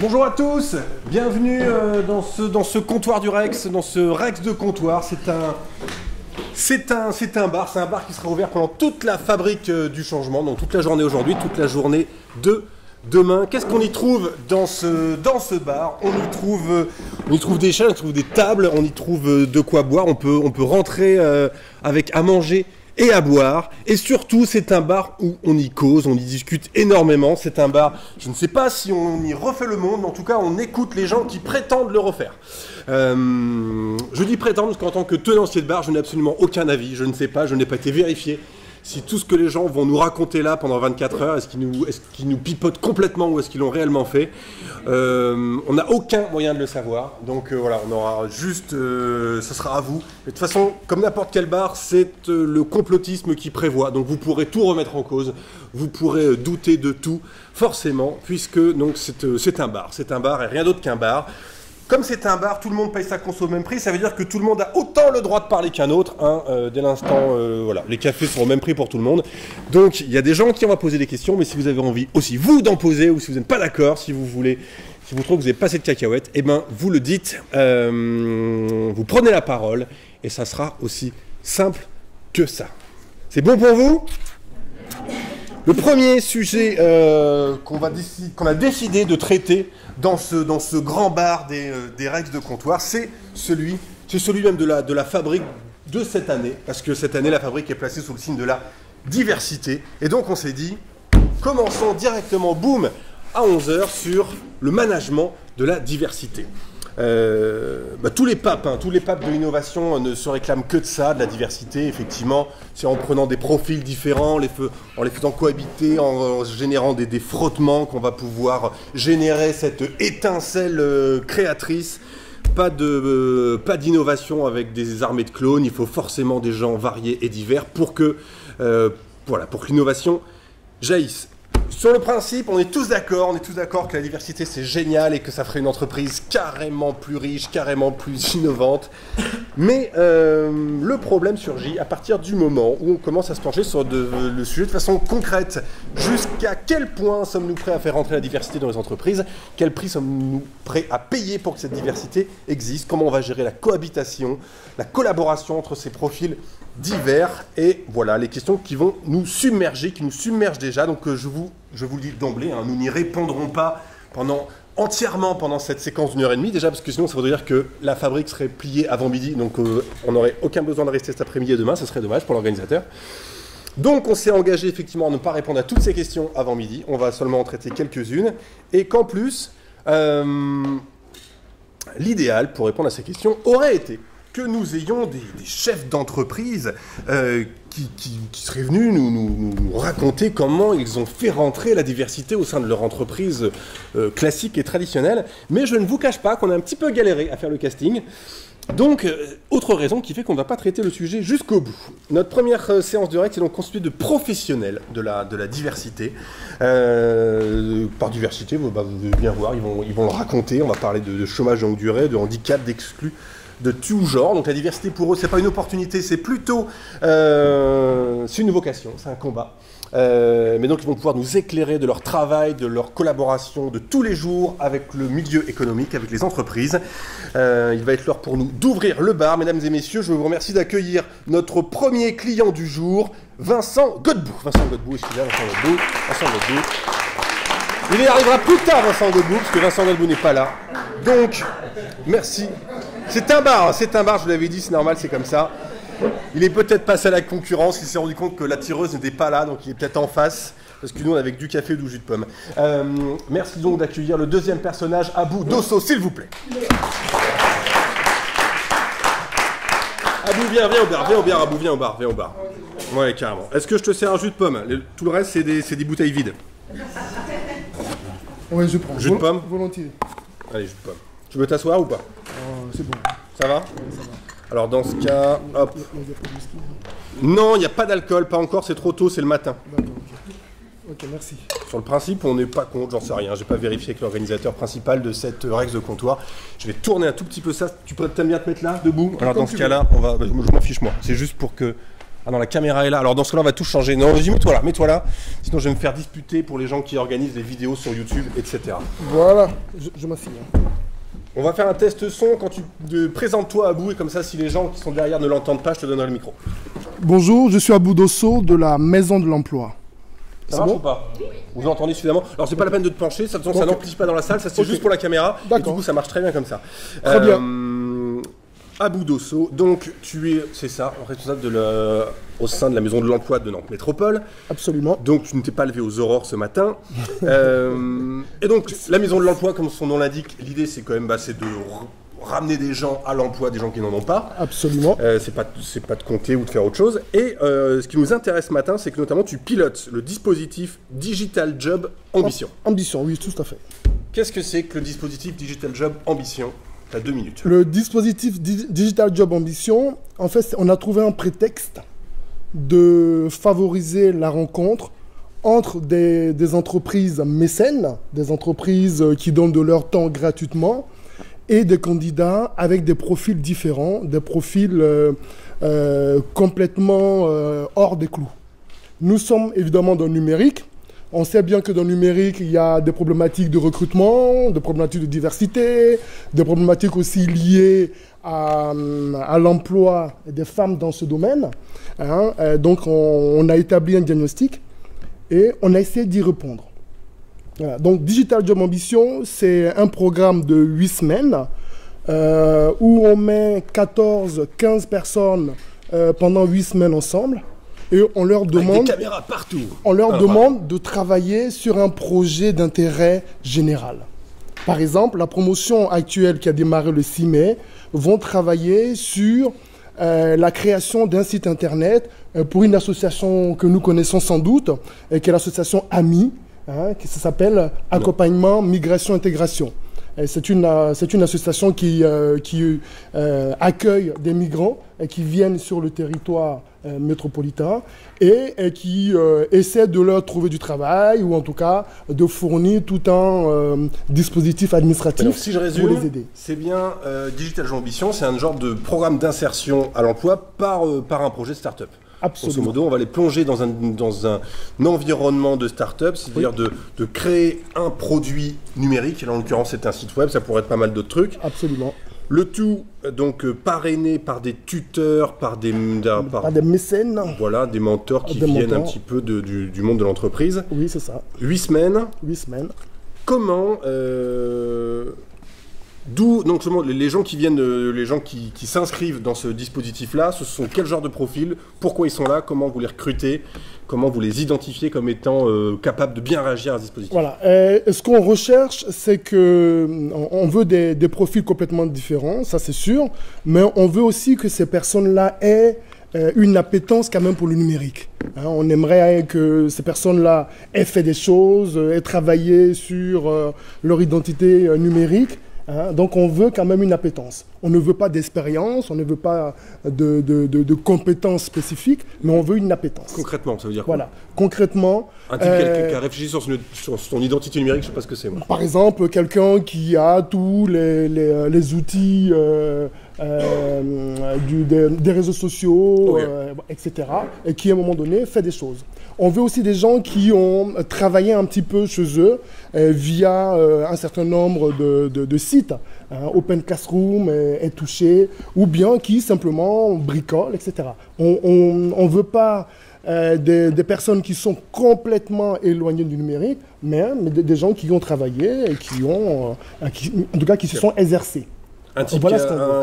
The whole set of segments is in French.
Bonjour à tous, bienvenue dans ce comptoir du Rex, dans ce Rex de comptoir. C'est un bar qui sera ouvert pendant toute la fabrique du changement, donc toute la journée aujourd'hui, toute la journée de demain. Qu'est-ce qu'on y trouve dans ce bar? On y trouve des chaises, on y trouve des tables, on y trouve de quoi boire, on peut rentrer avec à manger et à boire, et surtout c'est un bar où on y cause, on y discute énormément. C'est un bar, je ne sais pas si on y refait le monde, mais en tout cas on écoute les gens qui prétendent le refaire. Je dis prétendre parce qu'en tant que tenancier de bar, je n'ai absolument aucun avis, je ne sais pas, je n'ai pas été vérifié si tout ce que les gens vont nous raconter là pendant 24 heures, est-ce qu'ils nous pipotent complètement ou est-ce qu'ils l'ont réellement fait. On n'a aucun moyen de le savoir, donc voilà, on aura juste, ce sera à vous. Mais de toute façon, comme n'importe quel bar, c'est le complotisme qui prévoit, donc vous pourrez tout remettre en cause, vous pourrez douter de tout, forcément, puisque donc c'est un bar et rien d'autre qu'un bar. Comme c'est un bar, tout le monde paye sa conso au même prix, ça veut dire que tout le monde a autant le droit de parler qu'un autre, hein, dès l'instant, voilà, les cafés sont au même prix pour tout le monde. Donc il y a des gens qui vont poser des questions, mais si vous avez envie aussi vous d'en poser, ou si vous n'êtes pas d'accord, si vous trouvez que vous n'avez pas assez de cacahuètes, eh ben vous le dites, vous prenez la parole, et ça sera aussi simple que ça. C'est bon pour vous ? Le premier sujet qu'on a décidé de traiter dans ce grand bar des Rex de comptoir, c'est celui même de la fabrique de cette année, parce que cette année, la fabrique est placée sous le signe de la diversité. Et donc on s'est dit, commençons directement, boum, à 11 h sur le management de la diversité. Tous les papes de l'innovation ne se réclament que de ça, de la diversité, effectivement. C'est en prenant des profils différents, en les faisant cohabiter, en générant des frottements qu'on va pouvoir générer cette étincelle créatrice. Pas d'innovation avec des armées de clones, il faut forcément des gens variés et divers pour que l'innovation jaillisse. Sur le principe, on est tous d'accord que la diversité c'est génial et que ça ferait une entreprise carrément plus riche, carrément plus innovante. Mais le problème surgit à partir du moment où on commence à se pencher sur le sujet de façon concrète. Jusqu'à quel point sommes-nous prêts à faire entrer la diversité dans les entreprises? Quel prix sommes-nous prêts à payer pour que cette diversité existe? Comment on va gérer la cohabitation, la collaboration entre ces profils divers? Et voilà les questions qui vont nous submerger, qui nous submergent déjà. Donc je vous le dis d'emblée, hein, nous n'y répondrons pas entièrement pendant cette séquence d'1 h 30, déjà parce que sinon ça voudrait dire que la fabrique serait pliée avant midi, donc on n'aurait aucun besoin de rester cet après-midi et demain, ce serait dommage pour l'organisateur. Donc on s'est engagé effectivement à ne pas répondre à toutes ces questions avant midi, on va seulement en traiter quelques-unes, et qu'en plus, l'idéal pour répondre à ces questions aurait été que nous ayons des chefs d'entreprise qui seraient venus nous raconter comment ils ont fait rentrer la diversité au sein de leur entreprise classique et traditionnelle. Mais je ne vous cache pas qu'on a un petit peu galéré à faire le casting. Donc, autre raison qui fait qu'on ne va pas traiter le sujet jusqu'au bout. Notre première séance de Rex est donc constituée de professionnels de la diversité. Par diversité, vous devez bien voir, ils vont le raconter. On va parler de chômage de longue durée, de handicap, d'exclus, de tout genre. Donc la diversité pour eux, c'est pas une opportunité, c'est plutôt c'est une vocation, c'est un combat. Mais donc ils vont pouvoir nous éclairer de leur travail, de leur collaboration de tous les jours avec le milieu économique, avec les entreprises. Il va être l'heure pour nous d'ouvrir le bar. Mesdames et messieurs, je vous remercie d'accueillir notre premier client du jour, Vincent Godbout. Vincent Godbout, excusez-moi, Vincent Godbout. Il y arrivera plus tard, Vincent Godbout, parce que Vincent Godbout n'est pas là. Donc, merci. C'est un bar, je vous l'avais dit, c'est normal, c'est comme ça. Il est peut-être passé à la concurrence, il s'est rendu compte que la tireuse n'était pas là, donc il est peut-être en face, parce que nous on est avec du café ou du jus de pomme. Merci donc d'accueillir le deuxième personnage, Abou Dosso, s'il vous plaît. Abou, viens au bar. Ouais, carrément. Est-ce que je te sers un jus de pomme? Tout le reste, c'est des bouteilles vides. Ouais, je prends. Jus de pomme? Volontiers. Allez, jus de pomme. Tu veux t'asseoir ou pas? C'est bon. Ça va? Ouais, ça va. Alors dans ce cas, hop. Non, il n'y a pas d'alcool, pas encore, c'est trop tôt, c'est le matin. D'accord, ok, merci. Sur le principe, on n'est pas contre, j'en sais rien, j'ai pas vérifié avec l'organisateur principal de cette Rex de comptoir. Je vais tourner un tout petit peu ça, tu peux t'aimes bien te mettre là, debout? Alors dans ce cas-là, je m'en fiche moi, c'est juste pour que Ah non, la caméra est là. Alors dans ce cas-là, on va tout changer. Non, vas-y, mets-toi là. Sinon, je vais me faire disputer pour les gens qui organisent des vidéos sur YouTube, etc. Voilà, je m'assieds. On va faire un test son quand tu présentes-toi à bout et comme ça, si les gens qui sont derrière ne l'entendent pas, je te donnerai le micro. Bonjour, je suis Abou Dosso de la Maison de l'Emploi. Ça marche ou pas? Vous entendez suffisamment? Alors c'est pas la peine de te pencher, ça n'amplifie pas dans la salle, ça c'est juste pour la caméra. Et du coup ça marche très bien comme ça. Très bien. Abou Dosso, donc tu es, c'est ça, responsable au sein de la Maison de l'Emploi de Nantes Métropole. Absolument. Donc tu ne t'es pas levé aux aurores ce matin. Et donc la Maison de l'Emploi, comme son nom l'indique, l'idée c'est quand même c'est de ramener des gens à l'emploi, des gens qui n'en ont pas. Absolument. C'est pas de compter ou de faire autre chose. Et ce qui nous intéresse ce matin, c'est que notamment tu pilotes le dispositif Digital Job Ambition. Ambition, oui, tout à fait. Qu'est-ce que c'est que le dispositif Digital Job Ambition? Tu as 2 minutes. Le dispositif Digital Job Ambition, en fait, on a trouvé un prétexte de favoriser la rencontre entre des entreprises mécènes, des entreprises qui donnent de leur temps gratuitement, et des candidats avec des profils différents, des profils complètement hors des clous. Nous sommes évidemment dans le numérique. On sait bien que dans le numérique, il y a des problématiques de recrutement, des problématiques de diversité, des problématiques aussi liées à l'emploi des femmes dans ce domaine. Donc on a établi un diagnostic et on a essayé d'y répondre. Voilà. Donc Digital Job Ambition, c'est un programme de 8 semaines où on met 14-15 personnes pendant 8 semaines ensemble. Et on leur demande, avec des caméras partout. On leur demande de travailler sur un projet d'intérêt général. Par exemple, la promotion actuelle qui a démarré le 6 mai vont travailler sur la création d'un site internet pour une association que nous connaissons sans doute, qui est l'association AMI, qui s'appelle Accompagnement Migration Intégration. C'est une association qui accueille des migrants qui viennent sur le territoire métropolitain et qui essaie de leur trouver du travail ou en tout cas de fournir tout un dispositif administratif. Alors, si je résume, pour les aider. C'est bien Digital Job Ambition, c'est un genre de programme d'insertion à l'emploi par un projet de start-up. Absolument. Grosso modo, on va les plonger dans un environnement de start-up, c'est-à-dire de créer un produit numérique. Là, en l'occurrence, c'est un site web, ça pourrait être pas mal d'autres trucs. Absolument. Le tout, donc, parrainé par des tuteurs, par des mécènes. Voilà, des mentors qui viennent un petit peu du monde de l'entreprise. Oui, c'est ça. 8 semaines. 8 semaines. Comment... D'où, donc, les gens qui viennent, les gens qui s'inscrivent dans ce dispositif-là, ce sont quel genre de profils, pourquoi ils sont là, comment vous les recrutez, comment vous les identifiez comme étant capables de bien réagir à ce dispositif. Voilà. Ce qu'on recherche, c'est qu'on veut des profils complètement différents, ça c'est sûr, mais on veut aussi que ces personnes-là aient une appétence quand même pour le numérique. On aimerait que ces personnes-là aient fait des choses, aient travaillé sur leur identité numérique. Donc on veut quand même une appétence. On ne veut pas d'expérience, on ne veut pas de compétences spécifiques, mais on veut une appétence. Concrètement, ça veut dire quoi? Voilà. Concrètement... Un type qui a réfléchi sur son identité numérique, je ne sais pas ce que c'est. Moi. Par exemple, quelqu'un qui a tous les outils des réseaux sociaux, etc. Et qui, à un moment donné, fait des choses. On veut aussi des gens qui ont travaillé un petit peu chez eux via un certain nombre de sites. Open Classroom est touché, ou bien qui simplement bricolent, etc. On ne veut pas des personnes qui sont complètement éloignées du numérique, mais des gens qui ont travaillé et qui ont, en tout cas, qui se sont exercés. Un type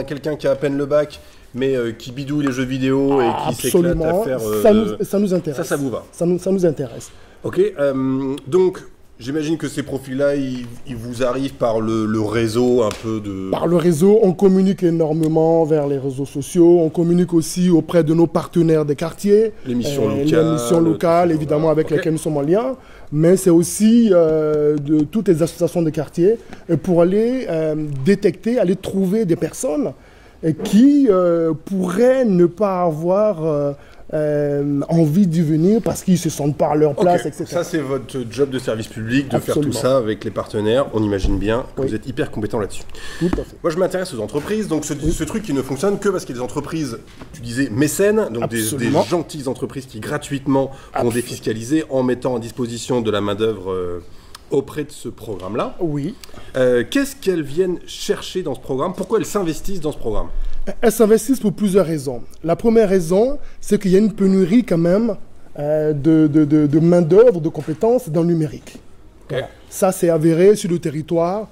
quelqu'un qui a à peine le bac, mais qui bidouille les jeux vidéo et qui s'éclate à faire... ça nous intéresse. Ça vous va? Ça nous intéresse. Ok, donc j'imagine que ces profils-là, ils vous arrivent par le réseau un peu de... Par le réseau, on communique énormément vers les réseaux sociaux, on communique aussi auprès de nos partenaires des quartiers. Les missions locales, évidemment, avec lesquelles nous sommes en lien. Mais c'est aussi de toutes les associations de quartier pour aller détecter, aller trouver des personnes qui pourraient ne pas avoir envie d'y venir parce qu'ils ne se sentent pas à leur place, etc. Ça, c'est votre job de service public, de Absolument. faire tout ça avec les partenaires. On imagine bien que Oui. vous êtes hyper compétent là-dessus. Tout à fait. Moi, je m'intéresse aux entreprises. Donc, ce truc qui ne fonctionne que parce qu'il y a des entreprises, tu disais, mécènes, donc des Absolument. gentilles entreprises qui gratuitement vont défiscaliser en mettant à disposition de la main-d'œuvre auprès de ce programme-là. Oui. Qu'est-ce qu'elles viennent chercher dans ce programme? Pourquoi elles s'investissent dans ce programme? Elles s'investissent pour plusieurs raisons. La première raison, c'est qu'il y a une pénurie quand même de main-d'œuvre, de compétences dans le numérique. Voilà. Ça, c'est avéré sur le territoire.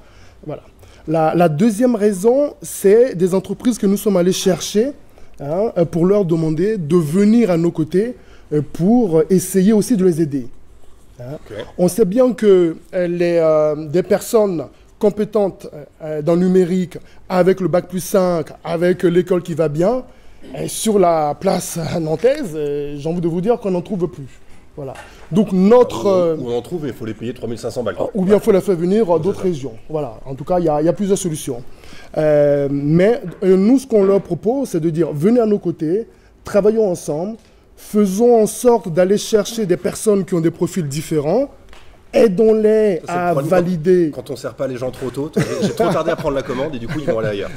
Voilà. La deuxième raison, c'est des entreprises que nous sommes allés chercher pour leur demander de venir à nos côtés pour essayer aussi de les aider. On sait bien que des personnes compétentes dans le numérique, avec le bac+5, avec l'école qui va bien, et sur la place nantaise, j'ai envie de vous dire qu'on n'en trouve plus. Voilà. Donc notre... Où on en trouve, mais il faut les payer 3500 balles. ou bien il faut les faire venir d'autres régions. Voilà. En tout cas, il y a plusieurs solutions. Mais nous, ce qu'on leur propose, c'est de dire, venez à nos côtés, travaillons ensemble, faisons en sorte d'aller chercher des personnes qui ont des profils différents, aidons-les à valider. Quand on ne sert pas les gens trop tôt, j'ai trop tardé à prendre la commande et du coup ils vont aller ailleurs.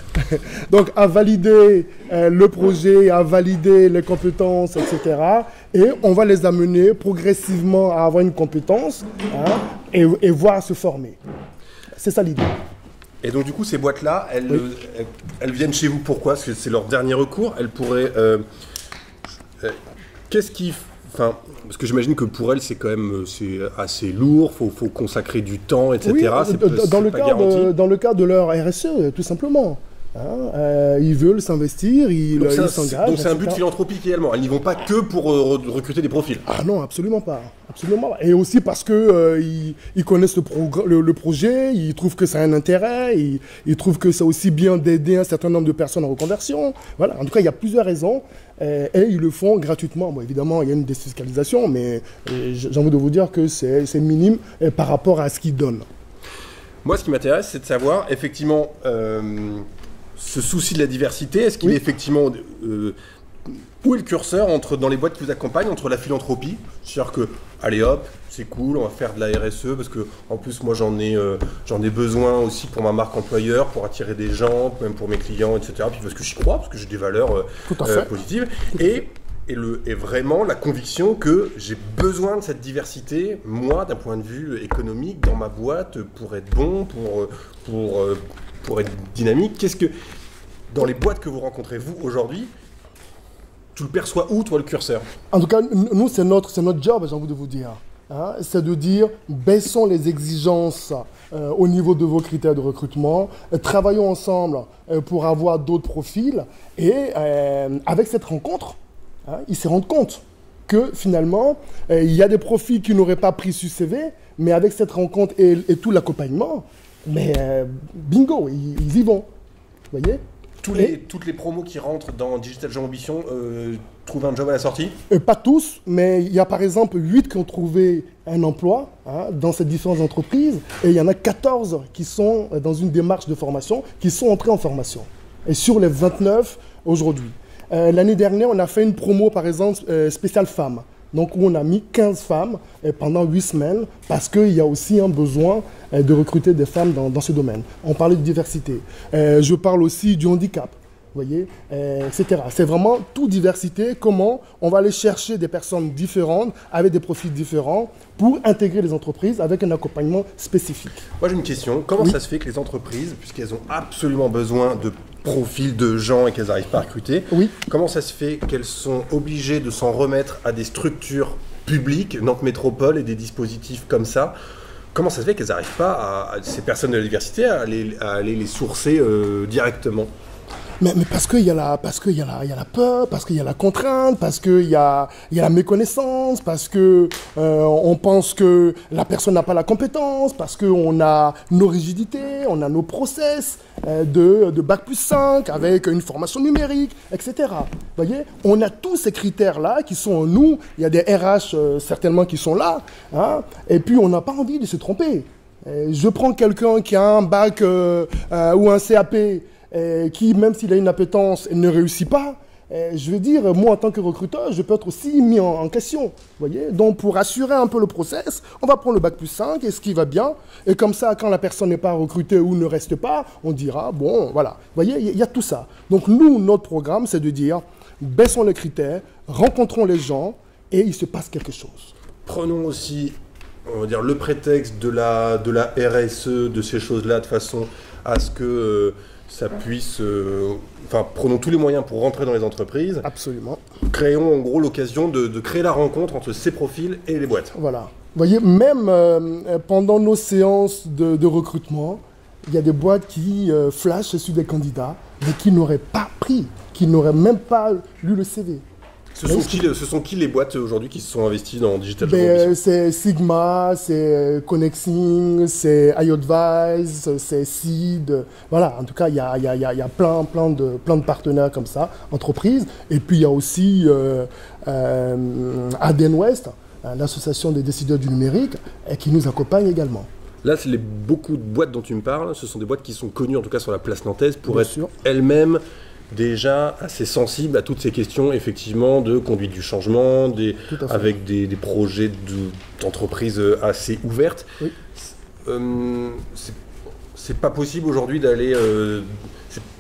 Donc à valider le projet, à valider les compétences, etc. Et on va les amener progressivement à avoir une compétence et voir à se former. C'est ça l'idée. Et donc du coup ces boîtes-là, elles viennent chez vous pourquoi? Parce que c'est leur dernier recours. Elles pourraient... qu'est-ce qui... Enfin, parce que j'imagine que pour elles, c'est quand même assez lourd, faut consacrer du temps, etc. Oui, Dans le cadre de leur RSE, tout simplement. Ils veulent s'investir, ils s'engagent. Donc c'est un but philanthropique également. Elles n'y vont pas que pour recruter des profils. Ah non, absolument pas. Absolument pas. Et aussi parce que ils connaissent le projet, ils trouvent que ça a un intérêt, ils trouvent que c'est aussi bien d'aider un certain nombre de personnes en reconversion. Voilà. En tout cas, il y a plusieurs raisons. Et ils le font gratuitement. Bon, évidemment, il y a une défiscalisation, mais j'ai envie de vous dire que c'est minime par rapport à ce qu'ils donnent. Moi, ce qui m'intéresse, c'est de savoir, effectivement, ce souci de la diversité, est-ce qu'il est effectivement... où est le curseur dans les boîtes qui vous accompagnent, entre la philanthropie, c'est-à-dire que, allez hop, c'est cool, on va faire de la RSE, parce que en plus moi j'en ai besoin aussi pour ma marque employeur, pour attirer des gens, même pour mes clients, etc. Puis parce que j'y crois, parce que j'ai des valeurs positives. Et vraiment la conviction que j'ai besoin de cette diversité, moi, d'un point de vue économique, dans ma boîte, pour être bon, pour être dynamique. Qu'est-ce que, dans les boîtes que vous rencontrez, vous, aujourd'hui, tu le perçois où, toi, le curseur? En tout cas, nous, c'est notre job, j'ai envie de vous dire. C'est de dire, baissons les exigences au niveau de vos critères de recrutement, travaillons ensemble pour avoir d'autres profils. Et avec cette rencontre, ils se rendent compte que finalement, il y a des profils qui n'auraient pas pris sur CV, mais avec cette rencontre et tout l'accompagnement, mais bingo, ils y vont. Vous voyez? Toutes les promos qui rentrent dans Digital Jean Ambition trouvent un job à la sortie? Pas tous, mais il y a par exemple 8 qui ont trouvé un emploi dans ces différentes entreprises, et il y en a 14 qui sont dans une démarche de formation, qui sont entrés en formation. Et sur les 29 aujourd'hui. L'année dernière, on a fait une promo par exemple spéciale femmes. Donc où on a mis 15 femmes pendant 8 semaines, parce qu'il y a aussi un besoin de recruter des femmes dans ce domaine. On parlait de diversité. Je parle aussi du handicap, vous voyez, etc. C'est vraiment toute diversité, comment on va aller chercher des personnes différentes, avec des profils différents, pour intégrer les entreprises avec un accompagnement spécifique. Moi j'ai une question, comment ça se fait que les entreprises, puisqu'elles ont absolument besoin de profils de gens et qu'elles n'arrivent pas à recruter, comment ça se fait qu'elles sont obligées de s'en remettre à des structures publiques, Nantes Métropole et des dispositifs comme ça? Comment ça se fait qu'elles n'arrivent pas, ces personnes de la diversité, à aller les sourcer directement? Mais parce qu'il y a la peur, parce qu'il y a la contrainte, parce qu'il y a la méconnaissance, parce que on pense que la personne n'a pas la compétence, parce qu'on a nos rigidités, on a nos process de bac+5 avec une formation numérique, etc. Vous voyez, on a tous ces critères-là qui sont en nous. Il y a des RH certainement qui sont là, et puis on n'a pas envie de se tromper. Je prends quelqu'un qui a un bac ou un CAP, qui, même s'il a une appétence, ne réussit pas, je veux dire, moi en tant que recruteur, je peux être aussi mis en question. Vous voyez? Donc pour assurer un peu le process, on va prendre le bac+5 et ce qui va bien. Et comme ça, quand la personne n'est pas recrutée ou ne reste pas, on dira, bon, voilà. Vous voyez, il y a tout ça. Donc nous, notre programme, c'est de dire, baissons les critères, rencontrons les gens et il se passe quelque chose. Prenons aussi, on va dire, le prétexte de la RSE, de ces choses-là, de façon à ce que ça puisse... Enfin, prenons tous les moyens pour rentrer dans les entreprises. Absolument. Créons en gros l'occasion de créer la rencontre entre ces profils et les boîtes. Voilà. Vous voyez, même pendant nos séances de recrutement, il y a des boîtes qui flashent sur des candidats, mais qui n'auraient pas pris, qui n'auraient même pas lu le CV. Ce sont qui les boîtes aujourd'hui qui se sont investies dans Digital Job Ambition? C'est Sigma, c'est Connexing, c'est iAdvise, c'est Seed. Voilà, en tout cas, il y a plein de partenaires comme ça, entreprises. Et puis, il y a aussi Aden West, l'association des décideurs du numérique, qui nous accompagne également. Là, beaucoup de boîtes dont tu me parles, ce sont des boîtes qui sont connues, en tout cas sur la place nantaise, pour Bien être sûr. elles-mêmes déjà assez sensibles à toutes ces questions, effectivement, de conduite du changement, avec des projets d'entreprise assez ouvertes. Oui. C'est pas possible aujourd'hui d'aller...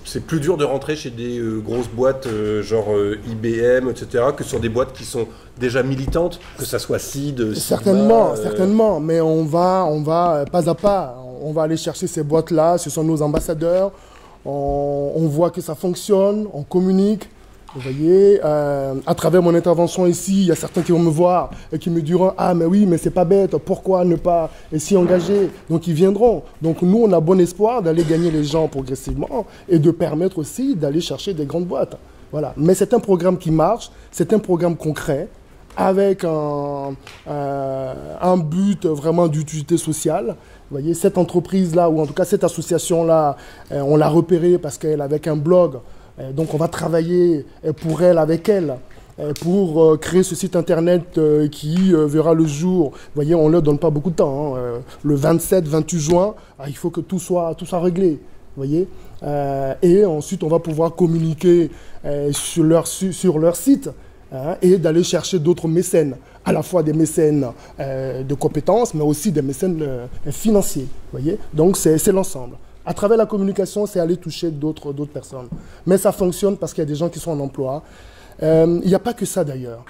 c'est plus dur de rentrer chez des grosses boîtes genre IBM, etc., que sur des boîtes qui sont déjà militantes, que ça soit Seed, Certainement, certainement, mais on va pas à pas, on va aller chercher ces boîtes-là, ce sont nos ambassadeurs, on voit que ça fonctionne, on communique. Vous voyez, à travers mon intervention ici, il y a certains qui vont me voir et qui me diront « Ah, mais oui, mais c'est pas bête, pourquoi ne pas s'y engager ?» Donc, ils viendront. Donc, nous, on a bon espoir d'aller gagner les gens progressivement et de permettre aussi d'aller chercher des grandes boîtes. Voilà. Mais c'est un programme qui marche, c'est un programme concret, avec un but vraiment d'utilité sociale. Vous voyez, cette entreprise-là, ou en tout cas cette association-là, on l'a repérée parce qu'elle avait un blog. Donc on va travailler pour elle, avec elle, pour créer ce site internet qui verra le jour. Vous voyez, on ne leur donne pas beaucoup de temps. Le 27-28 juin, il faut que tout soit réglé. Vous voyez, et ensuite, on va pouvoir communiquer sur leur site et d'aller chercher d'autres mécènes, à la fois des mécènes de compétences, mais aussi des mécènes financiers. Vous voyez, donc c'est l'ensemble. À travers la communication, c'est aller toucher d'autres personnes. Mais ça fonctionne parce qu'il y a des gens qui sont en emploi. Il n'y a pas que ça d'ailleurs.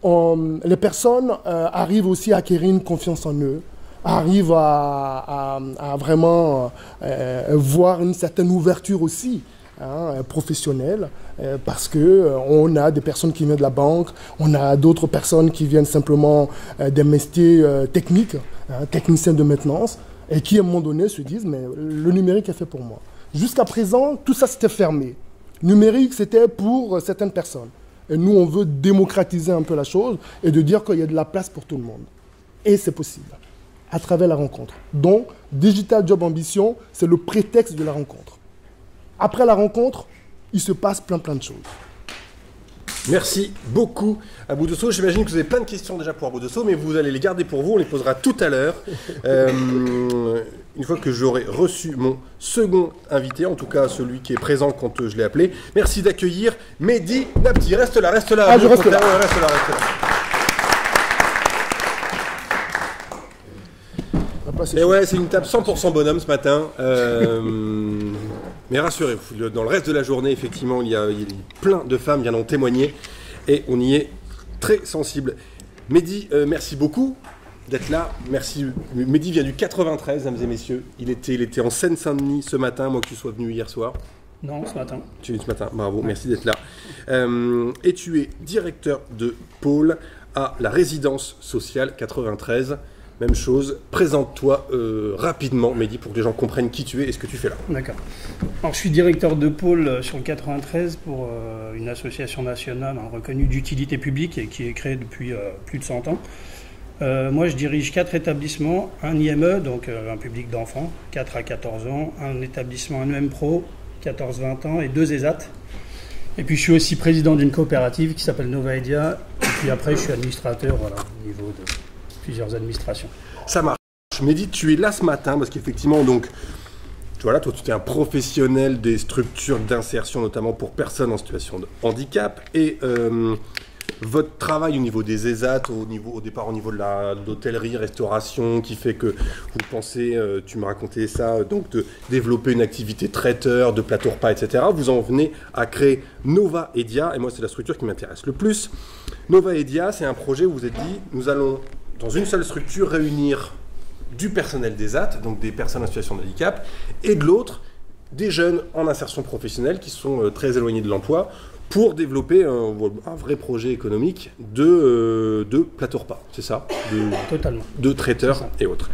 Les personnes arrivent aussi à acquérir une confiance en eux, arrivent à vraiment voir une certaine ouverture aussi professionnelle, parce qu'on a des personnes qui viennent de la banque, on a d'autres personnes qui viennent simplement des métiers techniques, techniciens de maintenance, et qui, à un moment donné, se disent « mais le numérique est fait pour moi ». Jusqu'à présent, tout ça, c'était fermé. Numérique, c'était pour certaines personnes. Et nous, on veut démocratiser un peu la chose et de dire qu'il y a de la place pour tout le monde. Et c'est possible, à travers la rencontre. Donc, Digital Job Ambition, c'est le prétexte de la rencontre. Après la rencontre, il se passe plein de choses. Merci beaucoup Abou Dosso. J'imagine que vous avez plein de questions déjà pour Abou Dosso, mais vous allez les garder pour vous, on les posera tout à l'heure. Une fois que j'aurai reçu mon second invité, en tout cas celui qui est présent quand je l'ai appelé. Merci d'accueillir Mehdi Nabti. Reste là. Ah, je reste là. Ouais, reste là. Et ouais, c'est une table 100% bonhomme ce matin. Mais rassurez-vous, dans le reste de la journée, effectivement, il y a plein de femmes viendront témoigner et on y est très sensible. Mehdi, merci beaucoup d'être là. Merci. Mehdi vient du 93, mesdames et messieurs. Il était en Seine-Saint-Denis ce matin, moi que tu sois venu hier soir. Non, ce matin. Tu es venu ce matin, bravo, merci d'être là. Et tu es directeur de pôle à la résidence sociale 93. Même chose, présente-toi rapidement, Mehdi, pour que les gens comprennent qui tu es et ce que tu fais là. D'accord. Alors, je suis directeur de pôle sur le 93 pour une association nationale reconnue d'utilité publique et qui est créée depuis plus de 100 ans. Moi, je dirige 4 établissements, un IME, donc un public d'enfants, 4 à 14 ans, un établissement, un EM Pro, 14-20 ans, et 2 ESAT. Et puis, je suis aussi président d'une coopérative qui s'appelle Novaedia. Et puis après, je suis administrateur, voilà, au niveau de plusieurs administrations. Ça marche. Mehdi, tu es là ce matin parce qu'effectivement, donc, Voilà, toi, tu es un professionnel des structures d'insertion, notamment pour personnes en situation de handicap. Et votre travail au niveau des ESAT, au départ au niveau de l'hôtellerie, restauration, qui fait que vous pensez, tu me racontais ça, donc de développer une activité traiteur, de plateau repas, etc. Vous en venez à créer Nova Edia, et moi c'est la structure qui m'intéresse le plus. Nova Edia, c'est un projet où vous vous êtes dit, nous allons dans une seule structure réunir du personnel des ESAT, donc des personnes en situation de handicap, et de l'autre, des jeunes en insertion professionnelle qui sont très éloignés de l'emploi, pour développer un vrai projet économique de plateau repas, c'est ça? Totalement. De traiteurs et autres.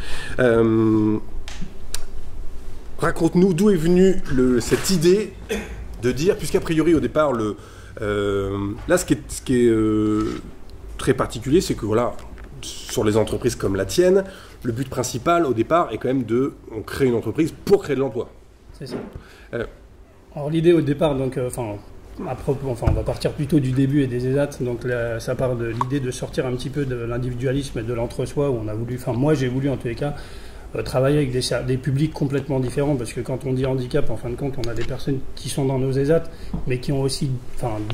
Raconte-nous d'où est venue cette idée de dire, puisqu'a priori au départ, là ce qui est très particulier, c'est que voilà, sur les entreprises comme la tienne, le but principal au départ est quand même on crée une entreprise pour créer de l'emploi. C'est ça. Alors l'idée au départ, donc, on va partir plutôt du début et des ESAT, donc ça part de l'idée de sortir un petit peu de l'individualisme et de l'entre-soi, où on a voulu, moi j'ai voulu en tous les cas, travailler avec des publics complètement différents, parce que quand on dit handicap, en fin de compte, on a des personnes qui sont dans nos ESAT, mais qui ont aussi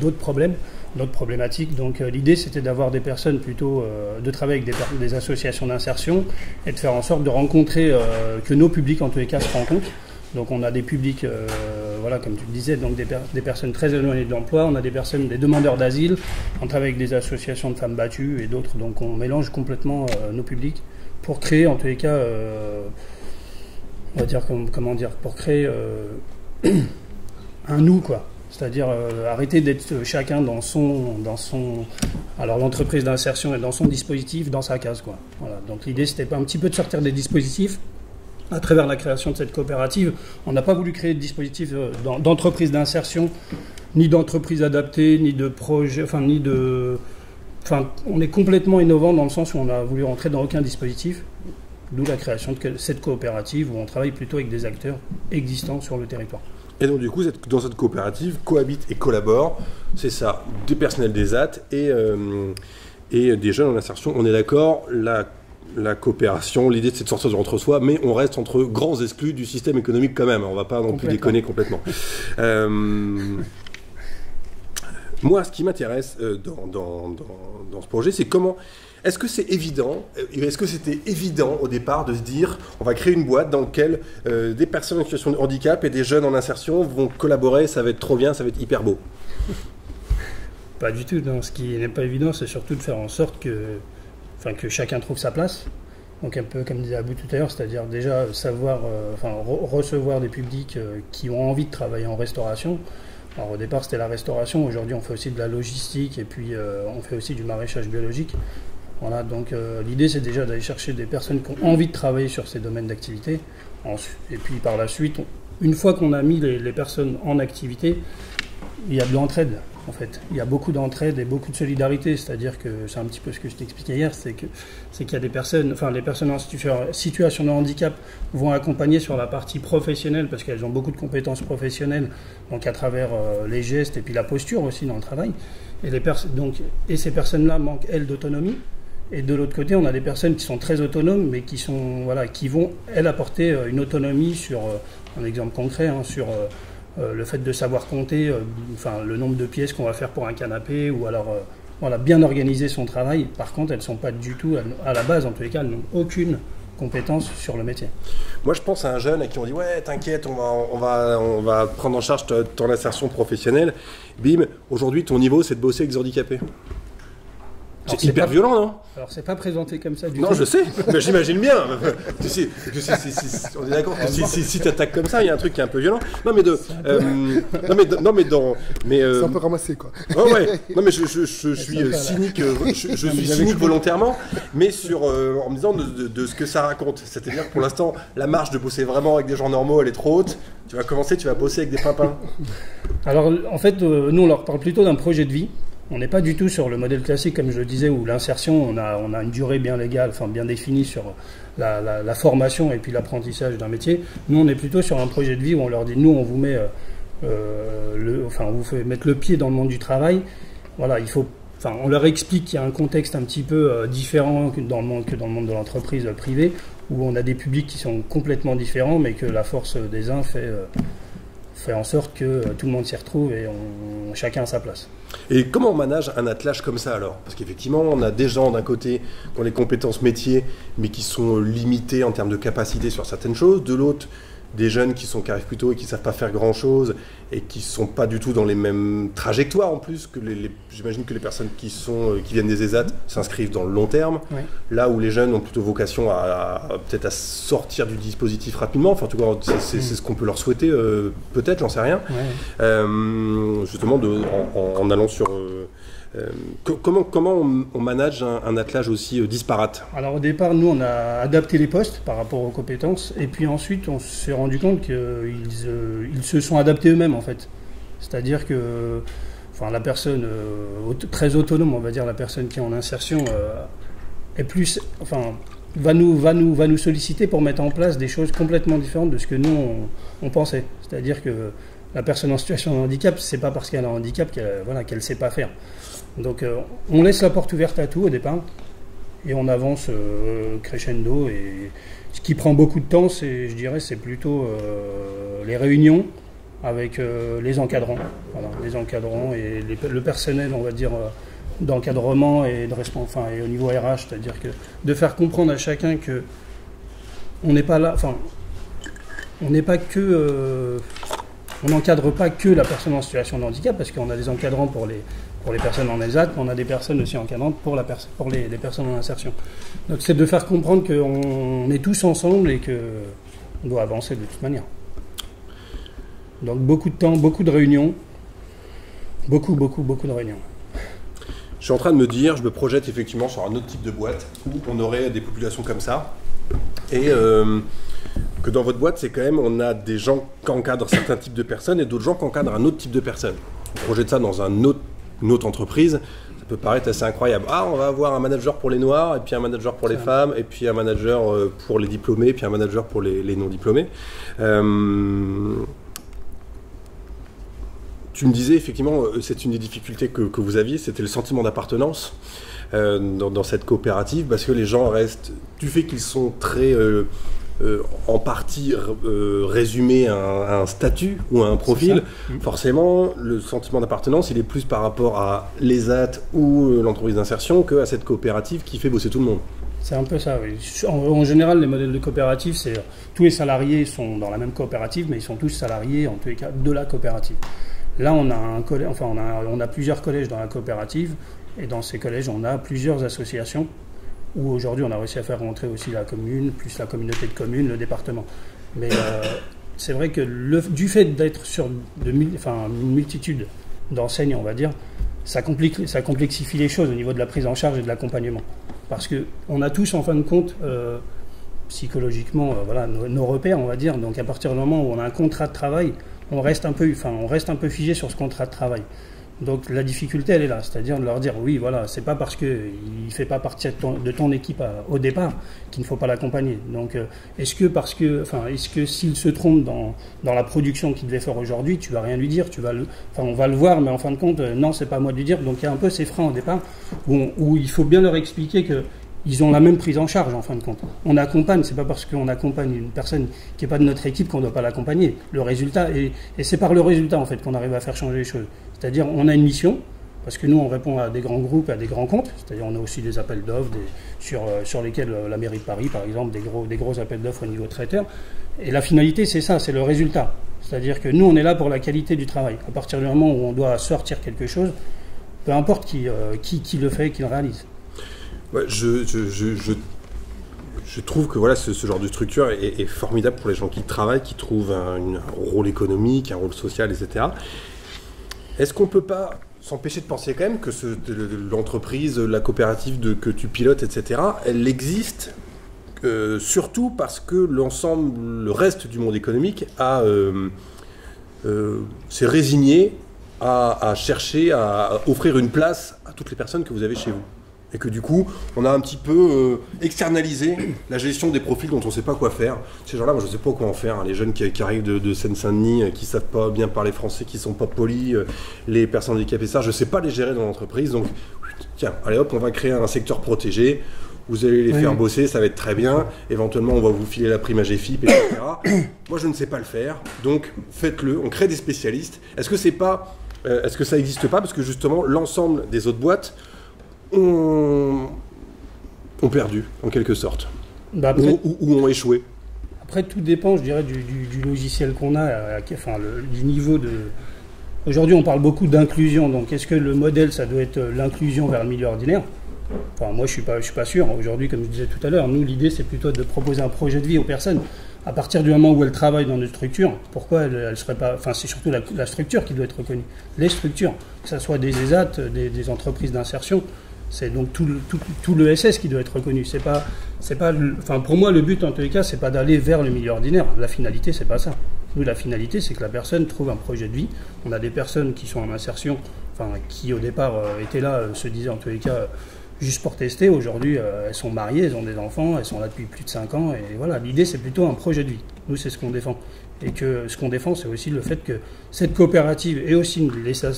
d'autres problèmes, d'autres problématiques. Donc l'idée c'était d'avoir des personnes plutôt, de travailler avec des associations d'insertion, et de faire en sorte de rencontrer, que nos publics en tous les cas se rencontrent. Donc on a des publics, voilà, comme tu le disais, donc des personnes très éloignées de l'emploi, on a des demandeurs d'asile, on travaille avec des associations de femmes battues et d'autres, donc on mélange complètement nos publics pour créer en tous les cas, on va dire, pour créer un nous, quoi. C'est-à-dire arrêter d'être chacun dans son alors l'entreprise d'insertion est dans son dispositif, dans sa case, quoi. Voilà. Donc l'idée c'était un petit peu de sortir des dispositifs. À travers la création de cette coopérative, on n'a pas voulu créer de dispositif d'entreprise d'insertion, ni d'entreprise adaptée, ni de projet, on est complètement innovant dans le sens où on a voulu rentrer dans aucun dispositif, d'où la création de cette coopérative où on travaille plutôt avec des acteurs existants sur le territoire. Et donc du coup, dans cette coopérative, cohabitent et collaborent, c'est ça, des personnels des ESAT et des jeunes en insertion. On est d'accord, la coopération, l'idée c'est de sortir de l'entre-soi, mais on reste entre grands exclus du système économique quand même, on ne va pas non plus déconner complètement. Moi, ce qui m'intéresse dans ce projet, c'est comment... Est-ce que c'est évident, est-ce que c'était évident au départ de se dire on va créer une boîte dans laquelle des personnes en situation de handicap et des jeunes en insertion vont collaborer, ça va être trop bien, ça va être hyper beau? Pas du tout, non. Ce qui n'est pas évident, c'est surtout de faire en sorte que chacun trouve sa place. Donc un peu comme disait Abou tout à l'heure, c'est-à-dire déjà savoir recevoir des publics qui ont envie de travailler en restauration. Alors au départ c'était la restauration, aujourd'hui on fait aussi de la logistique et puis on fait aussi du maraîchage biologique. Voilà, donc l'idée c'est déjà d'aller chercher des personnes qui ont envie de travailler sur ces domaines d'activité. Et puis par la suite, une fois qu'on a mis les personnes en activité, il y a de l'entraide. En fait, il y a beaucoup d'entraide et beaucoup de solidarité, c'est-à-dire que c'est un petit peu ce que je t'expliquais hier, c'est qu'il y a des personnes, les personnes en situation de handicap vont accompagner sur la partie professionnelle parce qu'elles ont beaucoup de compétences professionnelles, donc à travers les gestes et puis la posture aussi dans le travail. Et ces personnes-là manquent elles d'autonomie. Et de l'autre côté, on a des personnes qui sont très autonomes, mais qui vont elles apporter une autonomie sur un exemple concret, sur le fait de savoir compter, le nombre de pièces qu'on va faire pour un canapé, ou alors bien organiser son travail. Par contre, elles ne sont pas du tout, à la base en tous les cas, elles n'ont aucune compétence sur le métier. Moi, je pense à un jeune à qui on dit ouais, t'inquiète, on va prendre en charge ton insertion professionnelle. Bim, aujourd'hui, ton niveau, c'est de bosser avec des handicapés. C'est hyper violent, non? Alors, c'est pas présenté comme ça du tout. Non, je sais, mais j'imagine bien. On est d'accord que si tu attaques comme ça, il y a un truc qui est un peu violent. Non, mais c'est un peu ramassé, quoi. Oh, ouais. Non, mais je suis cynique. Je suis cynique volontairement, mais en me disant de ce que ça raconte. C'est-à-dire que pour l'instant, la marge de bosser vraiment avec des gens normaux, elle est trop haute. Tu vas bosser avec des pimpins. Alors, en fait, nous, on leur parle plutôt d'un projet de vie. On n'est pas du tout sur le modèle classique, comme je le disais, où l'insertion, on a une durée bien légale, bien définie sur la formation et puis l'apprentissage d'un métier. Nous, on est plutôt sur un projet de vie où on leur dit, nous, on vous met, on vous fait mettre le pied dans le monde du travail. Voilà, on leur explique qu'il y a un contexte un petit peu différent que dans le monde de l'entreprise privée. où on a des publics qui sont complètement différents, mais que la force des uns fait en sorte que tout le monde s'y retrouve et chacun a sa place. Et comment on manage un attelage comme ça alors? Parce qu'effectivement, on a des gens d'un côté qui ont les compétences métiers, mais qui sont limités en termes de capacité sur certaines choses. De l'autre, des jeunes qui arrivent plus tôt et qui ne savent pas faire grand-chose et qui ne sont pas du tout dans les mêmes trajectoires en plus que j'imagine que les personnes qui viennent des ESAT s'inscrivent dans le long terme. Oui. Là où les jeunes ont plutôt vocation peut-être à sortir du dispositif rapidement. Enfin, en tout cas, c'est ce qu'on peut leur souhaiter, peut-être, j'en sais rien. Oui. Justement, en allant sur... comment on manage un attelage aussi disparate? Alors au départ, nous on a adapté les postes par rapport aux compétences et puis ensuite on s'est rendu compte qu'ils se sont adaptés eux-mêmes en fait. C'est-à-dire que la personne très autonome, on va dire, la personne qui est en insertion est plus, va nous solliciter pour mettre en place des choses complètement différentes de ce que nous on pensait. C'est-à-dire que la personne en situation de handicap, c'est pas parce qu'elle a un handicap qu'elle sait pas faire. Donc on laisse la porte ouverte à tout au départ et on avance crescendo, et ce qui prend beaucoup de temps, je dirais, c'est plutôt les réunions avec les encadrants, les encadrants et le personnel, on va dire, d'encadrement et et au niveau RH, c'est-à-dire que de faire comprendre à chacun que on n'est pas là, on n'est pas que on n'encadre pas que la personne en situation de handicap, parce qu'on a des encadrants pour les personnes en ESAT, on a des personnes aussi encadrantes pour les personnes en insertion. Donc c'est de faire comprendre qu'on est tous ensemble et qu'on doit avancer de toute manière. Donc beaucoup de temps, beaucoup de réunions, beaucoup de réunions. Je suis en train de je me projette effectivement sur un autre type de boîte où on aurait des populations comme ça, et que dans votre boîte, c'est quand même, on a des gens qui encadrent certains types de personnes et d'autres gens qui encadrent un autre type de personnes. On projette ça dans une autre entreprise, ça peut paraître assez incroyable. On va avoir un manager pour les noirs, et puis un manager pour les femmes, et puis un manager pour les diplômés, et puis un manager pour les non-diplômés. Tu me disais, effectivement, c'est une des difficultés que vous aviez, c'était le sentiment d'appartenance dans cette coopérative, parce que les gens restent, du fait qu'ils sont très... en partie résumé à un statut ou à un profil, forcément le sentiment d'appartenance il est plus par rapport à l'ESAT ou l'entreprise d'insertion qu'à cette coopérative qui fait bosser tout le monde. C'est un peu ça, oui. En général, les modèles de coopérative, c'est tous les salariés sont dans la même coopérative, mais ils sont tous salariés en tous les cas de la coopérative. Là, on a on a plusieurs collèges dans la coopérative, et dans ces collèges, on a plusieurs associations, où aujourd'hui on a réussi à faire rentrer aussi la commune, plus la communauté de communes, le département. Mais c'est vrai que du fait d'être sur une multitude d'enseignes, on va dire, ça complexifie les choses au niveau de la prise en charge et de l'accompagnement. Parce qu'on a tous, en fin de compte, psychologiquement, nos repères, on va dire. Donc à partir du moment où on a un contrat de travail, on reste un peu figé sur ce contrat de travail. Donc la difficulté, elle est là, c'est-à-dire de leur dire oui, c'est pas parce qu'il ne fait pas partie de ton équipe au départ qu'il ne faut pas l'accompagner. Donc est-ce que s'il se trompe dans la production qu'il devait faire aujourd'hui, tu vas rien lui dire, on va le voir, mais en fin de compte, non, c'est pas à moi de lui dire. Donc il y a un peu ces freins au départ où il faut bien leur expliquer que ils ont la même prise en charge en fin de compte. On accompagne, c'est pas parce qu'on accompagne une personne qui n'est pas de notre équipe qu'on ne doit pas l'accompagner. Le résultat, et c'est par le résultat en fait qu'on arrive à faire changer les choses. C'est-à-dire on a une mission, parce que nous on répond à des grands groupes, à des grands comptes, c'est-à-dire on a aussi des appels d'offres sur lesquels la mairie de Paris par exemple, des gros appels d'offres au niveau traiteur. Et la finalité c'est ça, c'est le résultat. C'est-à-dire que nous on est là pour la qualité du travail. À partir du moment où on doit sortir quelque chose, peu importe qui le fait, qui le réalise. Ouais, je trouve que ce genre de structure est formidable pour les gens qui travaillent, qui trouvent un rôle économique, un rôle social, etc. Est-ce qu'on ne peut pas s'empêcher de penser quand même que l'entreprise, la coopérative que tu pilotes, etc., elle existe surtout parce que le reste du monde économique s'est résigné à chercher à offrir une place à toutes les personnes que vous avez chez vous. Et que du coup, on a un petit peu externalisé la gestion des profils dont on ne sait pas quoi faire. Ces gens-là, moi je ne sais pas quoi en faire. Les jeunes qui arrivent de Seine-Saint-Denis, qui ne savent pas bien parler français, qui ne sont pas polis, les personnes handicapées, ça, je ne sais pas les gérer dans l'entreprise. Donc, tiens, allez hop, on va créer un secteur protégé. vous allez les faire bosser, ça va être très bien, éventuellement on va vous filer la prime à GFIP, etc. Moi je ne sais pas le faire, donc faites-le, on crée des spécialistes. Est-ce que c'est pas, est-ce que ça n'existe pas? Parce que justement l'ensemble des autres boîtes ont perdu, en quelque sorte, ou ont échoué. Après, tout dépend, je dirais, du logiciel qu'on a, du niveau de... Aujourd'hui, on parle beaucoup d'inclusion, donc est-ce que le modèle, ça doit être l'inclusion vers le milieu ordinaire? Enfin, moi, je suis pas sûr. Aujourd'hui, comme je disais tout à l'heure, nous, l'idée, c'est plutôt de proposer un projet de vie aux personnes. À partir du moment où elles travaillent dans une structure, pourquoi elles seraient pas... Enfin, c'est surtout la structure qui doit être reconnue. Les structures, que ce soit des ESAT, des entreprises d'insertion, c'est donc tout le SS qui doit être reconnu. Enfin, pour moi, le but, en tous les cas, c'est pas d'aller vers le milieu ordinaire. La finalité, c'est pas ça. Nous, la finalité, c'est que la personne trouve un projet de vie. On a des personnes qui sont en insertion, enfin, qui au départ étaient là, se disaient en tous les cas juste pour tester. Aujourd'hui, elles sont mariées, elles ont des enfants, elles sont là depuis plus de 5 ans. Et voilà, l'idée, c'est plutôt un projet de vie. Nous, c'est ce qu'on défend. Et que ce qu'on défend, c'est aussi le fait que cette coopérative et aussi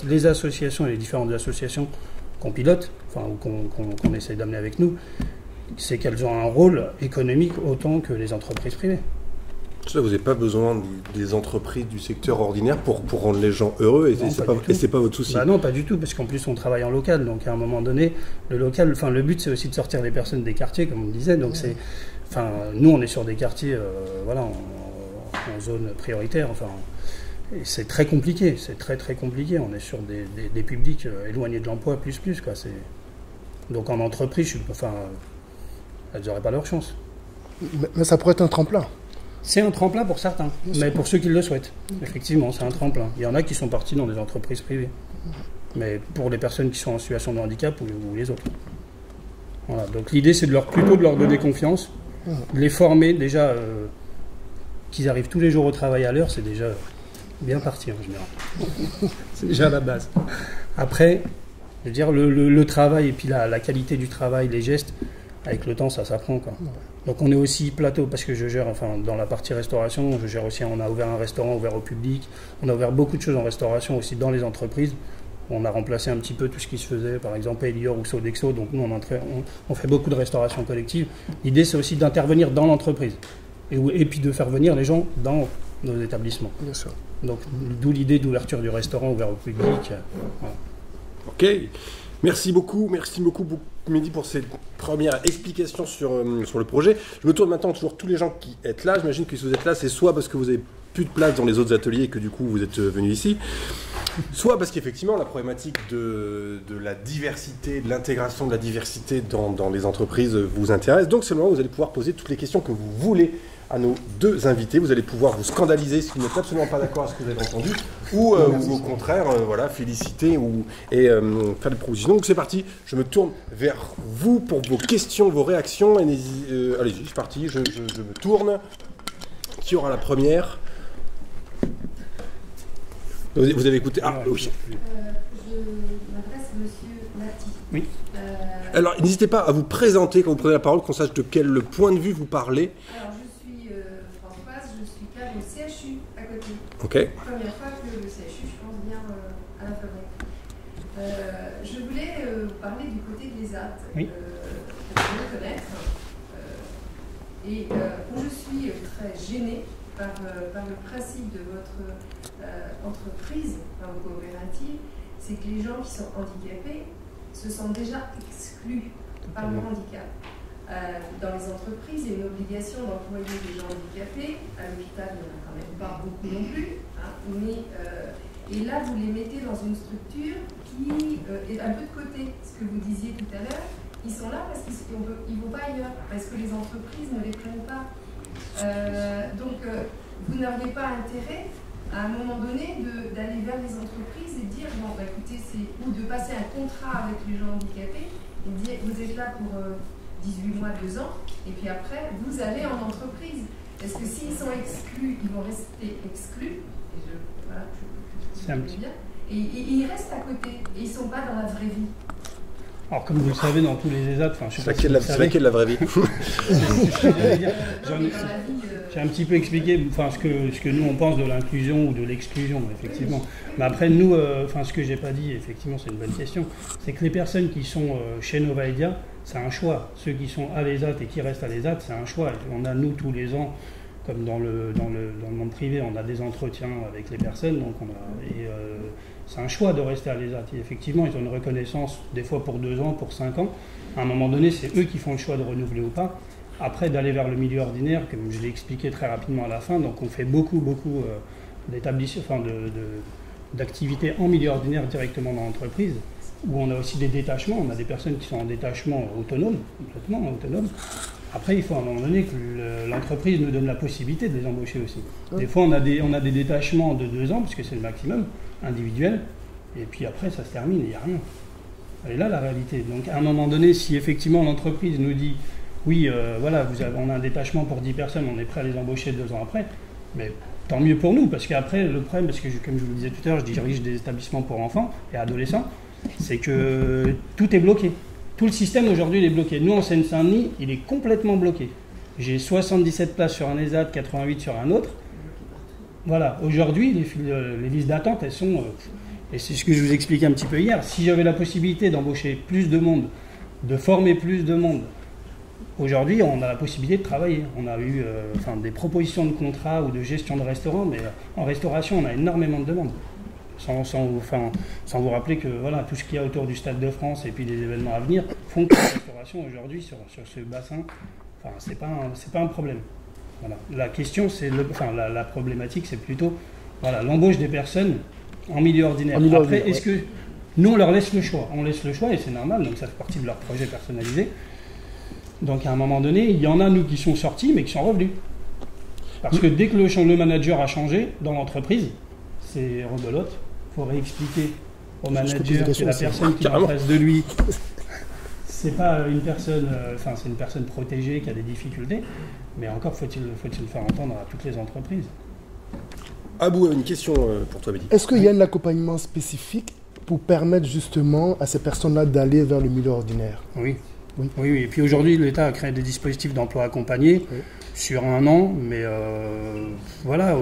les associations et les différentes associations qu'on pilote, enfin, ou qu'on essaie d'amener avec nous, c'est qu'elles ont un rôle économique autant que les entreprises privées. Ça, vous n'avez pas besoin des entreprises du secteur ordinaire pour rendre les gens heureux, et c'est pas votre souci. Bah non, pas du tout, parce qu'en plus on travaille en local, donc à un moment donné, le but c'est aussi de sortir les personnes des quartiers, comme on disait, donc nous on est sur des quartiers, en zone prioritaire, et c'est très compliqué, c'est très très compliqué. On est sur des publics éloignés de l'emploi plus quoi. Donc en entreprise, elles n'auraient pas leur chance. Mais ça pourrait être un tremplin. C'est un tremplin pour certains, mais pour ceux qui le souhaitent. Effectivement, c'est un tremplin. Il y en a qui sont partis dans des entreprises privées, mais pour les personnes qui sont en situation de handicap ou les autres. Voilà. Donc l'idée, c'est plutôt de leur donner confiance, de les former déjà, qu'ils arrivent tous les jours au travail à l'heure, c'est déjà bien parti en général. C'est déjà la base. Après, je veux dire, le travail et puis la qualité du travail, les gestes, avec le temps, ça s'apprend, quoi. Donc on est aussi plateau, parce que je gère, dans la partie restauration, je gère aussi, on a ouvert un restaurant ouvert au public, on a ouvert beaucoup de choses en restauration aussi dans les entreprises. On a remplacé un petit peu tout ce qui se faisait, par exemple Elior ou Sodexo, donc nous on fait beaucoup de restauration collective. L'idée c'est aussi d'intervenir dans l'entreprise, et puis de faire venir les gens dans nos établissements. Bien sûr. Donc d'où l'idée d'ouverture du restaurant ouvert au public. Voilà. Ok, merci beaucoup Mehdi pour cette première explication sur le projet. Je me tourne maintenant toujours tous les gens qui êtes là. J'imagine que si vous êtes là, c'est soit parce que vous avez plus de place dans les autres ateliers et que du coup vous êtes venus ici, soit parce qu'effectivement la problématique de la diversité, de l'intégration de la diversité dans les entreprises vous intéresse. Donc c'est le moment où vous allez pouvoir poser toutes les questions que vous voulez à nos deux invités. Vous allez pouvoir vous scandaliser si vous n'êtes absolument pas d'accord avec ce que vous avez entendu, ou au contraire, féliciter et faire des propositions. Donc c'est parti, je me tourne vers vous pour vos questions, vos réactions. Allez-y, c'est parti, je me tourne. Qui aura la première? Vous avez écouté? Ah oui. Je m'adresse à monsieur Nati. Oui. Alors n'hésitez pas à vous présenter quand vous prenez la parole, qu'on sache de quel point de vue vous parlez. Alors je suis Françoise, je suis cadre au CHU à côté. Ok. Première fois que le CHU, je pense bien à la fabrique. Je voulais vous parler du côté de l'ESAT, oui. Que je veux connaître. Où je suis très gênée par le principe de votre entreprise, par vos coopératives, c'est que les gens qui sont handicapés se sentent déjà exclus par leur handicap. Dans les entreprises, il y a une obligation d'employer des gens handicapés. À l'hôpital, il n'y en a quand même pas beaucoup non plus. Et là, vous les mettez dans une structure qui est un peu de côté. Ce que vous disiez tout à l'heure, ils sont là parce qu'ils ne vont pas ailleurs, parce que les entreprises ne les prennent pas. Donc, vous n'auriez pas intérêt, à un moment donné, d'aller vers les entreprises et de dire, bon, écoutez, ou de passer un contrat avec les gens handicapés, et de dire, vous êtes là pour 18 mois, 2 ans, et puis après, vous allez en entreprise. Parce que s'ils sont exclus, ils vont rester exclus. C'est un petit... bien. Et ils restent à côté, et ils ne sont pas dans la vraie vie. Alors, comme vous le savez, dans tous les ESAT, c'est laquelle la vraie vie? J'ai un petit peu expliqué ce que nous on pense de l'inclusion ou de l'exclusion, effectivement. Mais après, nous, ce que j'ai pas dit, effectivement, c'est une bonne question, c'est que les personnes qui sont chez Nova Edia, c'est un choix. Ceux qui sont à l'ESAT et qui restent à l'ESAT, c'est un choix. On a, nous, tous les ans, comme dans le monde privé, on a des entretiens avec les personnes, donc c'est un choix de rester à l'ESAT. Et effectivement, ils ont une reconnaissance, des fois pour 2 ans, pour 5 ans. À un moment donné, c'est eux qui font le choix de renouveler ou pas. Après, d'aller vers le milieu ordinaire, comme je l'ai expliqué très rapidement à la fin, donc on fait beaucoup d'activités en milieu ordinaire directement dans l'entreprise, où on a aussi des détachements. On a des personnes qui sont en détachement autonome, complètement autonome. Après, il faut à un moment donné que l'entreprise nous donne la possibilité de les embaucher aussi. Des fois, on a des détachements de 2 ans, puisque c'est le maximum, individuel, et puis après, ça se termine, il n'y a rien. Et là, la réalité. Donc, à un moment donné, si effectivement l'entreprise nous dit oui, voilà, on a un détachement pour 10 personnes, on est prêt à les embaucher 2 ans après, mais tant mieux pour nous, parce qu'après, le problème, parce que comme je vous le disais tout à l'heure, je dirige des établissements pour enfants et adolescents, c'est que tout est bloqué. Tout le système aujourd'hui il est bloqué. Nous, en Seine-Saint-Denis, il est complètement bloqué. J'ai 77 places sur un ESAT, 88 sur un autre. Voilà, aujourd'hui, les listes d'attente, elles sont... et c'est ce que je vous expliquais un petit peu hier. Si j'avais la possibilité d'embaucher plus de monde, de former plus de monde, aujourd'hui, on a la possibilité de travailler. On a eu des propositions de contrats ou de gestion de restaurants, mais en restauration, on a énormément de demandes. Sans vous rappeler que voilà, tout ce qu'il y a autour du Stade de France et puis des événements à venir font que la restauration aujourd'hui sur ce bassin, c'est pas un problème. Voilà. La question, la problématique, c'est plutôt l'embauche des personnes en milieu ordinaire. Après, est-ce que nous, on leur laisse le choix? On laisse le choix et c'est normal, donc ça fait partie de leur projet personnalisé. Donc à un moment donné, il y en a, nous, qui sont sortis, mais qui sont revenus. Parce que dès que le manager a changé dans l'entreprise, c'est rebelote. Il faut réexpliquer au manager que la personne qui est en face de lui, c'est pas une personne, c'est une personne protégée qui a des difficultés, mais encore faut-il le faire entendre à toutes les entreprises. Abou a une question pour toi, Mehdi. Est-ce qu'il y a un accompagnement spécifique pour permettre justement à ces personnes-là d'aller vers le milieu ordinaire? Oui. Et puis aujourd'hui, l'État a créé des dispositifs d'emploi accompagné sur 1 an, mais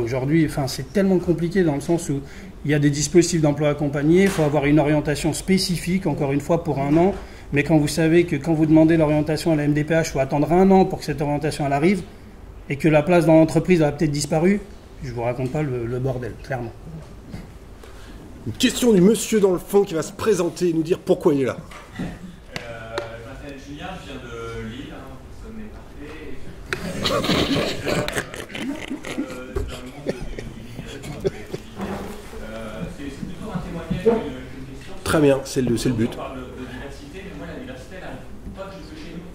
aujourd'hui, c'est tellement compliqué dans le sens où il y a des dispositifs d'emploi accompagné, il faut avoir une orientation spécifique, encore une fois, pour 1 an, mais quand vous savez que quand vous demandez l'orientation à la MDPH, il faut attendre 1 an pour que cette orientation elle arrive, et que la place dans l'entreprise a peut-être disparu, je ne vous raconte pas le bordel, clairement. Une question du monsieur dans le fond qui va se présenter et nous dire pourquoi il est là. Julien, je viens de Lille, personne n'est parfait. Dans le monde de l'immigration, c'est plutôt un témoignage qu'une question. Très bien, c'est le but. On parle de diversité, mais moi la diversité, elle n'arrive pas jusque chez nous.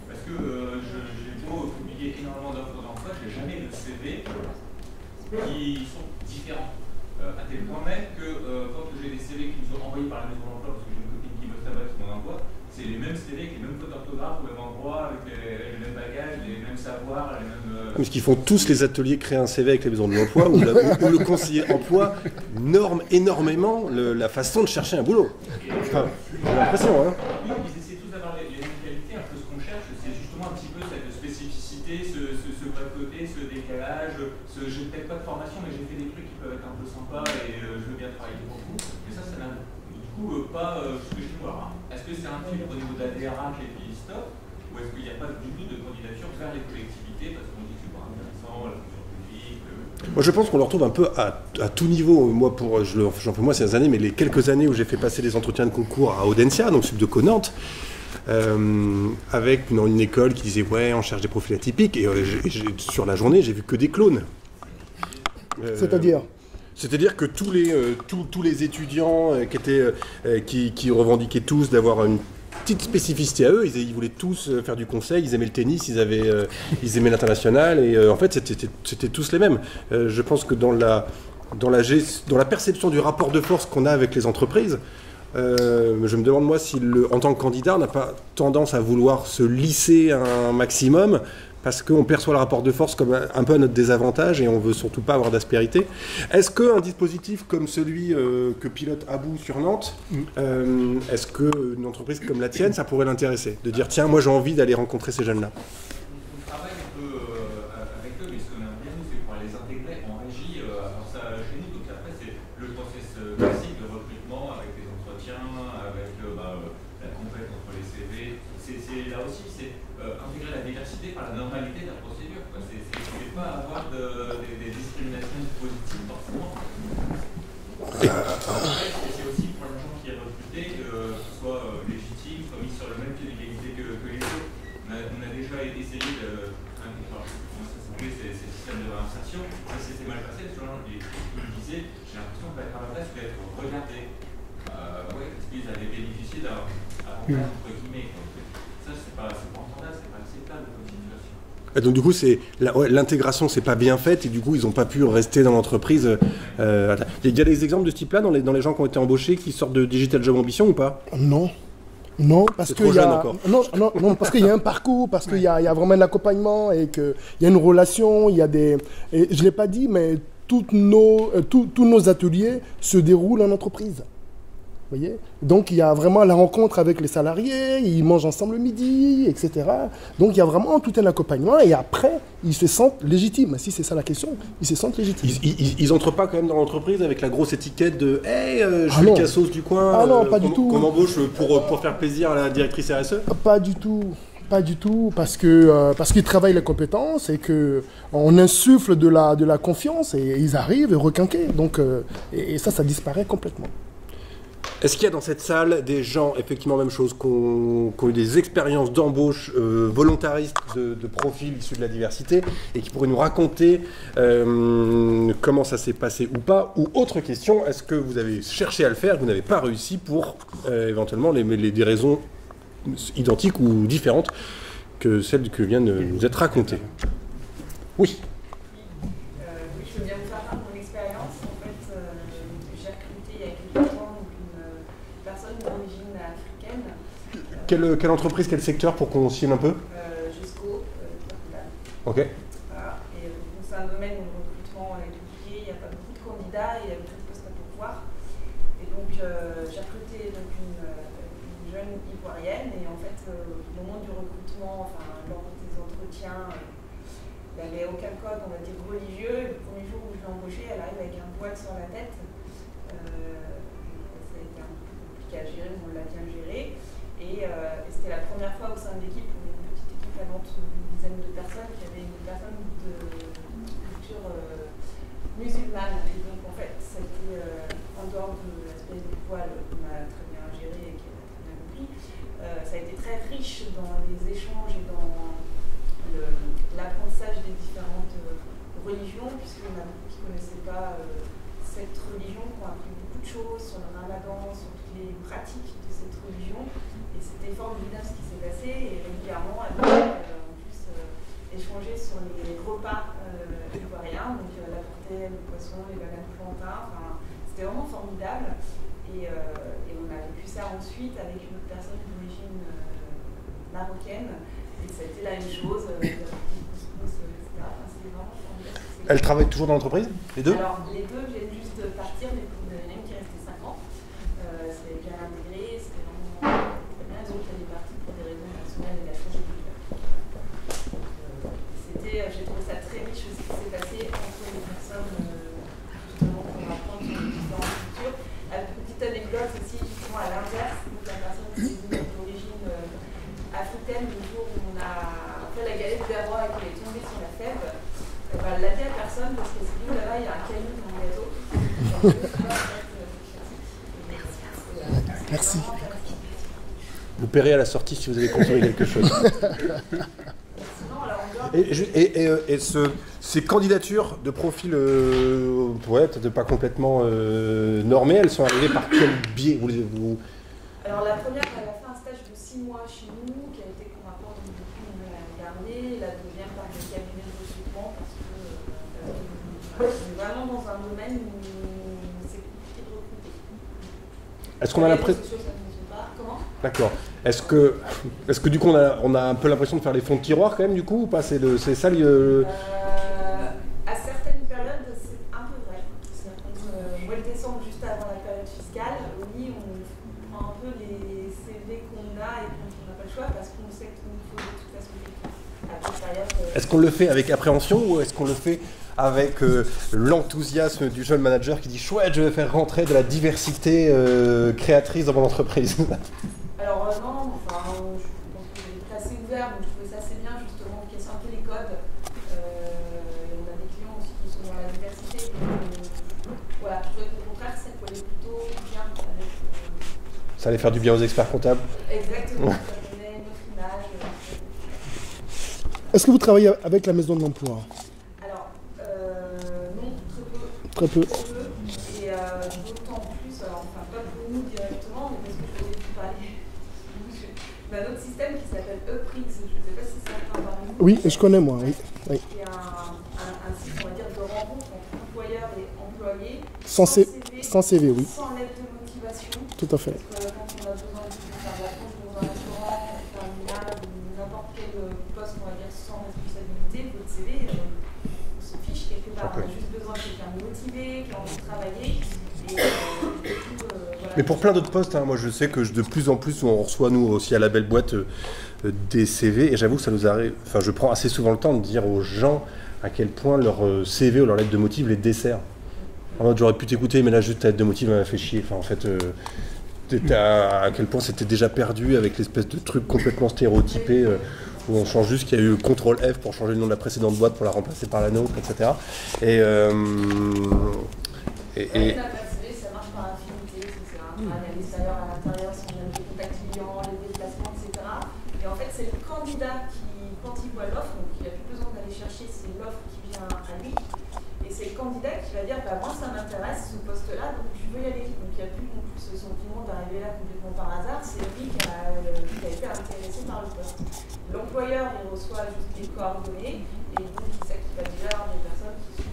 Parce que j'ai beau publier énormément d'offres d'emploi, je n'ai jamais de CV qui sont différents. À tel point même que quand j'ai des CV qui me sont envoyés par la maison d'emploi, parce que j'ai une copine qui bosse là-bas, qui m'en envoie, c'est les mêmes CV avec les mêmes fautes d'orthographe, au même endroit, avec les mêmes bagages, les mêmes savoirs, les mêmes... Parce qu'ils font tous les ateliers créer un CV avec les maisons de l'emploi, où le conseiller emploi norme énormément la façon de chercher un boulot. Enfin, j'ai l'impression, hein. Oui, ils essaient tous d'avoir les mêmes qualités, un peu ce qu'on cherche, c'est justement un petit peu cette spécificité, ce pas de côté, ce décalage, j'ai peut-être pas de formation, mais j'ai fait des trucs qui peuvent être un peu sympas et je veux bien travailler pour vous. Mais ça n'a du coup pas ce que je veux voir. Est-ce que c'est un filtre au niveau de la DRH et puis stop, ou est-ce qu'il n'y a pas du tout de candidature vers les collectivités parce qu'on dit que c'est pas intéressant, la fonction publique Moi, je pense qu'on le retrouve un peu à tout niveau. Moi, j'en fais moi ces années, mais les quelques années où j'ai fait passer des entretiens de concours à Audencia, donc Subdeco Nantes, avec une école qui disait ouais, on cherche des profils atypiques, et sur la journée, j'ai vu que des clones. C'est-à-dire que tous les étudiants qui revendiquaient tous d'avoir une petite spécificité à eux, ils voulaient tous faire du conseil, ils aimaient le tennis, ils aimaient l'international, et en fait c'était tous les mêmes. Je pense que dans la perception du rapport de force qu'on a avec les entreprises, je me demande moi si en tant que candidat on n'a pas tendance à vouloir se lisser un maximum, parce qu'on perçoit le rapport de force comme un peu à notre désavantage et on ne veut surtout pas avoir d'aspérité. Est-ce qu'un dispositif comme celui que pilote Abou sur Nantes, est-ce qu'une entreprise comme la tienne, ça pourrait l'intéresser? De dire, tiens, moi j'ai envie d'aller rencontrer ces jeunes-là. On travaille un peu avec eux, mais ce qu'on aime bien, nous, c'est pour les intégrer en régie. Alors ça, chez nous, donc après, c'est le process classique de recrutement avec des entretiens, avec la compète entre les CV. C'est décider d'avoir entre guillemets. Ça, c'est pas entendable, c'est pas acceptable comme situation. Et donc du coup, l'intégration, c'est pas bien faite et du coup, ils n'ont pas pu rester dans l'entreprise. Il y a des exemples de ce type-là dans les gens qui ont été embauchés qui sortent de Digital Job Ambition ou pas? Non, parce qu'il y a parce qu'il y a un parcours, parce qu'il y a vraiment un accompagnement et qu'il y a une relation, il y a des. Et je l'ai pas dit, mais tous nos ateliers se déroulent en entreprise. Vous voyez? Donc il y a vraiment la rencontre avec les salariés, ils mangent ensemble le midi, etc. Donc il y a vraiment tout un accompagnement et après ils se sentent légitimes. Si c'est ça la question, ils se sentent légitimes. Ils entrent pas quand même dans l'entreprise avec la grosse étiquette de hey, je suis le cassos du coin. Ah non, pas du tout. Qu'on embauche pour faire plaisir à la directrice RSE? Pas du tout. Pas du tout, parce qu'ils travaillent les compétences et qu'on insuffle de la confiance et ils arrivent requinqués. Donc, et ça disparaît complètement. Est-ce qu'il y a dans cette salle des gens, effectivement, même chose, qui ont eu des expériences d'embauche volontaristes de profils issus de la diversité et qui pourraient nous raconter comment ça s'est passé ou pas? Ou autre question, est-ce que vous avez cherché à le faire, que vous n'avez pas réussi pour éventuellement des raisons identiques ou différentes que celles que vient de nous être racontées? Oui. Je veux bien vous faire part de mon expérience. En fait, j'ai recruté il y a quelques temps une personne d'origine africaine. Quelle entreprise, quel secteur pour qu'on cible un peu? Jusqu'au Portugal. Ok. Voilà. Et c'est un domaine où le recrutement est compliqué, il n'y a pas beaucoup de candidats, il y a beaucoup de postes à pourvoir. Et donc j'ai recruté donc, une jeune ivoirienne et en fait au moment du recrutement, enfin lors des entretiens, il n'y avait aucun code, on va dire, religieux. Le premier jour où je l'ai embauchée, elle arrive avec un voile sur la tête. Ça a été un peu compliqué à gérer, mais on l'a bien géré. Et c'était la première fois au sein de l'équipe, on est une petite équipe allant d'une dizaine de personnes, qui avait une personne de culture musulmane. Et donc en fait, c'était en dehors de l'aspect du voile qu'on a très bien géré et qui a très bien compris. Ça a été très riche dans les échanges et dans l'apprentissage des différentes religions, puisqu'il y en a beaucoup qui ne connaissaient pas cette religion, qui ont appris beaucoup de choses sur le ramadan, sur toutes les pratiques de cette religion. Et c'était formidable ce qui s'est passé. Et régulièrement, elle en plus échanger sur les repas ivoiriens. Donc elle apportait le poisson, les bananes plantains. Enfin, c'était vraiment formidable. Et on a vécu ça ensuite avec une autre personne d'origine marocaine. Et ça a été la même chose, etc. Enfin, c'était vraiment formidable. Elles travaillent toujours dans l'entreprise, les deux? Alors, les deux viennent juste de partir, mais il y en a une qui est restée 5 ans. C'est bien intégré, c'était vraiment très bien. Donc, elle est partie pour des raisons personnelles et elle a changé de vie. J'ai trouvé ça très riche ce qui s'est passé entre les personnes, justement, pour apprendre sur les différentes cultures. Petite anecdote aussi, justement, à l'inverse, donc la personne qui est d'origine africaine, le jour où on a fait la galette d'avoine et qu'elle est tombée sur la fève, elle l'a dit à personne parce que c'est dit là-bas, il y a un caillou dans mon gâteau. Merci. Vous paierez à la sortie si vous avez consommé quelque chose. Et ces candidatures de profil, peut-être pas complètement normées, elles sont arrivées par quel biais Alors la première, elle a fait un stage de 6 mois chez nous, qui a été qu'on apporte depuis on l'a gardé. La deuxième par le cabinet de recrutement, parce que on est vraiment dans un domaine où c'est compliqué de recruter. Est-ce qu'on a l'impression... Comment ? D'accord. Est-ce que du coup on a un peu l'impression de faire les fonds de tiroir quand même du coup ou pas? C'est ça à certaines périodes c'est un peu vrai. C'est-à-dire mois de décembre juste avant la période fiscale, oui on prend un peu les CV qu'on a et qu'on n'a pas le choix parce qu'on sait qu'il nous faut de toute façon. Est-ce qu'on le fait avec appréhension ou est-ce qu'on le fait avec l'enthousiasme du jeune manager qui dit chouette, je vais faire rentrer de la diversité créatrice dans mon entreprise? Alors non, enfin, je pense que c'est assez ouvert, donc je trouvais ça assez bien justement de casser un peu les codes. On a des clients aussi qui sont dans la diversité. Voilà, je trouvais qu'au contraire, ça collait plutôt bien avec... Ça allait faire du bien aux experts comptables? Exactement, ça donnait une autre image. Est-ce que vous travaillez avec la Maison de l'Emploi? Alors, non, Très peu. Et d'autant plus, alors, enfin pas pour nous directement, mais parce que je vous ai pu parler on a un autre système qui s'appelle EPRIX, je ne sais pas si certains parmi vous. Oui, je connais moi, oui. Qui est un site, on va dire, de rencontre entre employeurs et employés. Sans CV, oui. Sans lettre de motivation. Tout à fait. Quand on a besoin de faire de la compte dans un restaurant, faire une terminal ou n'importe quel poste, on va dire, sans responsabilité, votre CV, on se fiche quelque part. On a juste besoin de quelqu'un motivé, qui a envie de travailler. Voilà. Mais pour plein d'autres postes, hein, moi je sais que de plus en plus on reçoit nous aussi à la belle boîte des CV et j'avoue que ça nous arrive, enfin je prends assez souvent le temps de dire aux gens à quel point leur CV ou leur lettre de motive les dessert. En mode j'aurais pu t'écouter mais là juste ta lettre de motive m'a fait chier. Enfin en fait à quel point c'était déjà perdu avec l'espèce de truc complètement stéréotypé où on change juste qu'il y a eu CTRL F pour changer le nom de la précédente boîte pour la remplacer par la nôtre, etc. Et ça marche par affinité, c'est à l'extérieur, à l'intérieur, si on a des contacts clients, les déplacements, etc. Et en fait, c'est le candidat qui, quand il voit l'offre, donc il n'a plus besoin d'aller chercher, c'est l'offre qui vient à lui. Et c'est le candidat qui va dire, bah, moi ça m'intéresse, ce poste-là, donc je veux y aller. Donc il n'y a plus non plus ce sentiment d'arriver là complètement par hasard, c'est lui qui a été intéressé par le poste. L'employeur, il reçoit juste des coordonnées, et donc il sait qu'il va déjà avoir des personnes qui sont...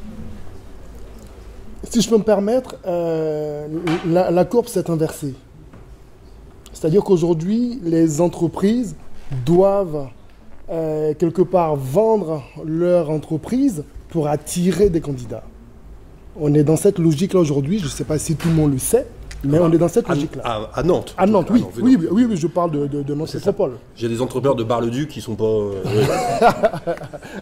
Si je peux me permettre, la courbe s'est inversée. C'est-à-dire qu'aujourd'hui, les entreprises doivent quelque part vendre leur entreprise pour attirer des candidats. On est dans cette logique-là aujourd'hui, je ne sais pas si tout le monde le sait, mais on est dans cette logique-là. À Nantes. À Nantes, oui. Oui, je parle de Nantes Métropole. J'ai des entrepreneurs de Bar-le-Duc qui sont pas...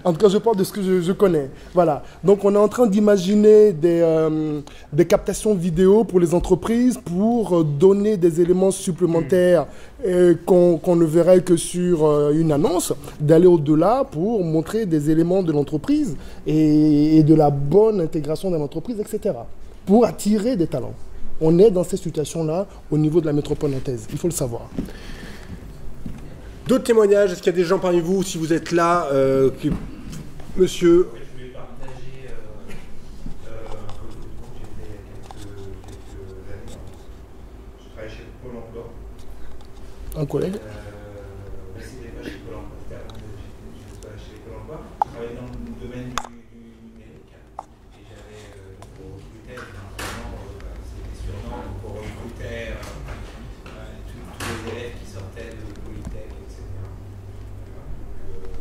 En tout cas, je parle de ce que je connais. Voilà. Donc, on est en train d'imaginer des captations vidéo pour les entreprises pour donner des éléments supplémentaires qu'on ne verrait que sur une annonce, d'aller au-delà pour montrer des éléments de l'entreprise et de la bonne intégration de l'entreprise, etc. Pour attirer des talents. On est dans cette situation-là au niveau de la métropole nantaise. Il faut le savoir. D'autres témoignages? Est-ce qu'il y a des gens parmi vous, si vous êtes là, monsieur? Je vais partager un recrutement que j'ai fait il y a quelques années. Je travaillais chez Pôle emploi. Un collègue? C'était pas chez Pôle emploi, c'était avant que j'étais chez Pôle emploi. Je travaillais dans le domaine du numérique et j'avais pour recruter on recrutait tous les élèves qui sortaient de Polytech, etc.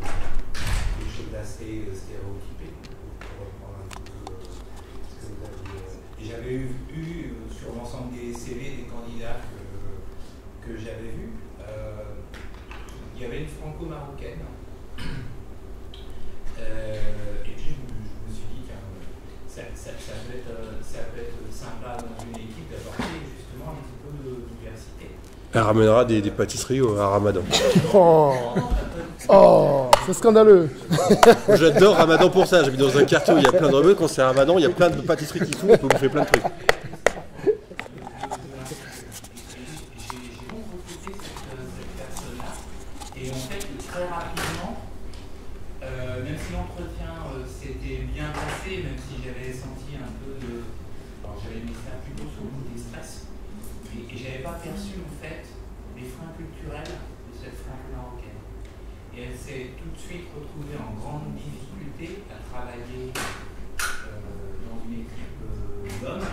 Quelque chose d'assez stéréotypé, pour reprendre un peu ce que vous aviez. Et j'avais eu sur l'ensemble des CV des candidats que j'avais vus, il y avait une franco-marocaine. Et puis je me suis dit que ça peut être sympa dans une équipe d'apporter justement un petit peu de diversité. Elle ramènera des pâtisseries à Ramadan. Oh, c'est scandaleux. J'adore Ramadan pour ça. J'habite dans un quartier où il y a plein de rebeux. Quand c'est Ramadan, il y a plein de pâtisseries qui s'ouvrent. On peut bouffer plein de trucs. J'ai donc recruté cette personne-là. Et en fait, très rapidement, même si l'entretien s'était bien passé, même si j'avais senti un peu de... Alors j'avais mis ça plutôt sur le côté stress, et j'avais pas perçu en fait les freins culturels de cette franco-marocaine. Et elle s'est tout de suite retrouvée en grande difficulté à travailler dans une équipe d'hommes.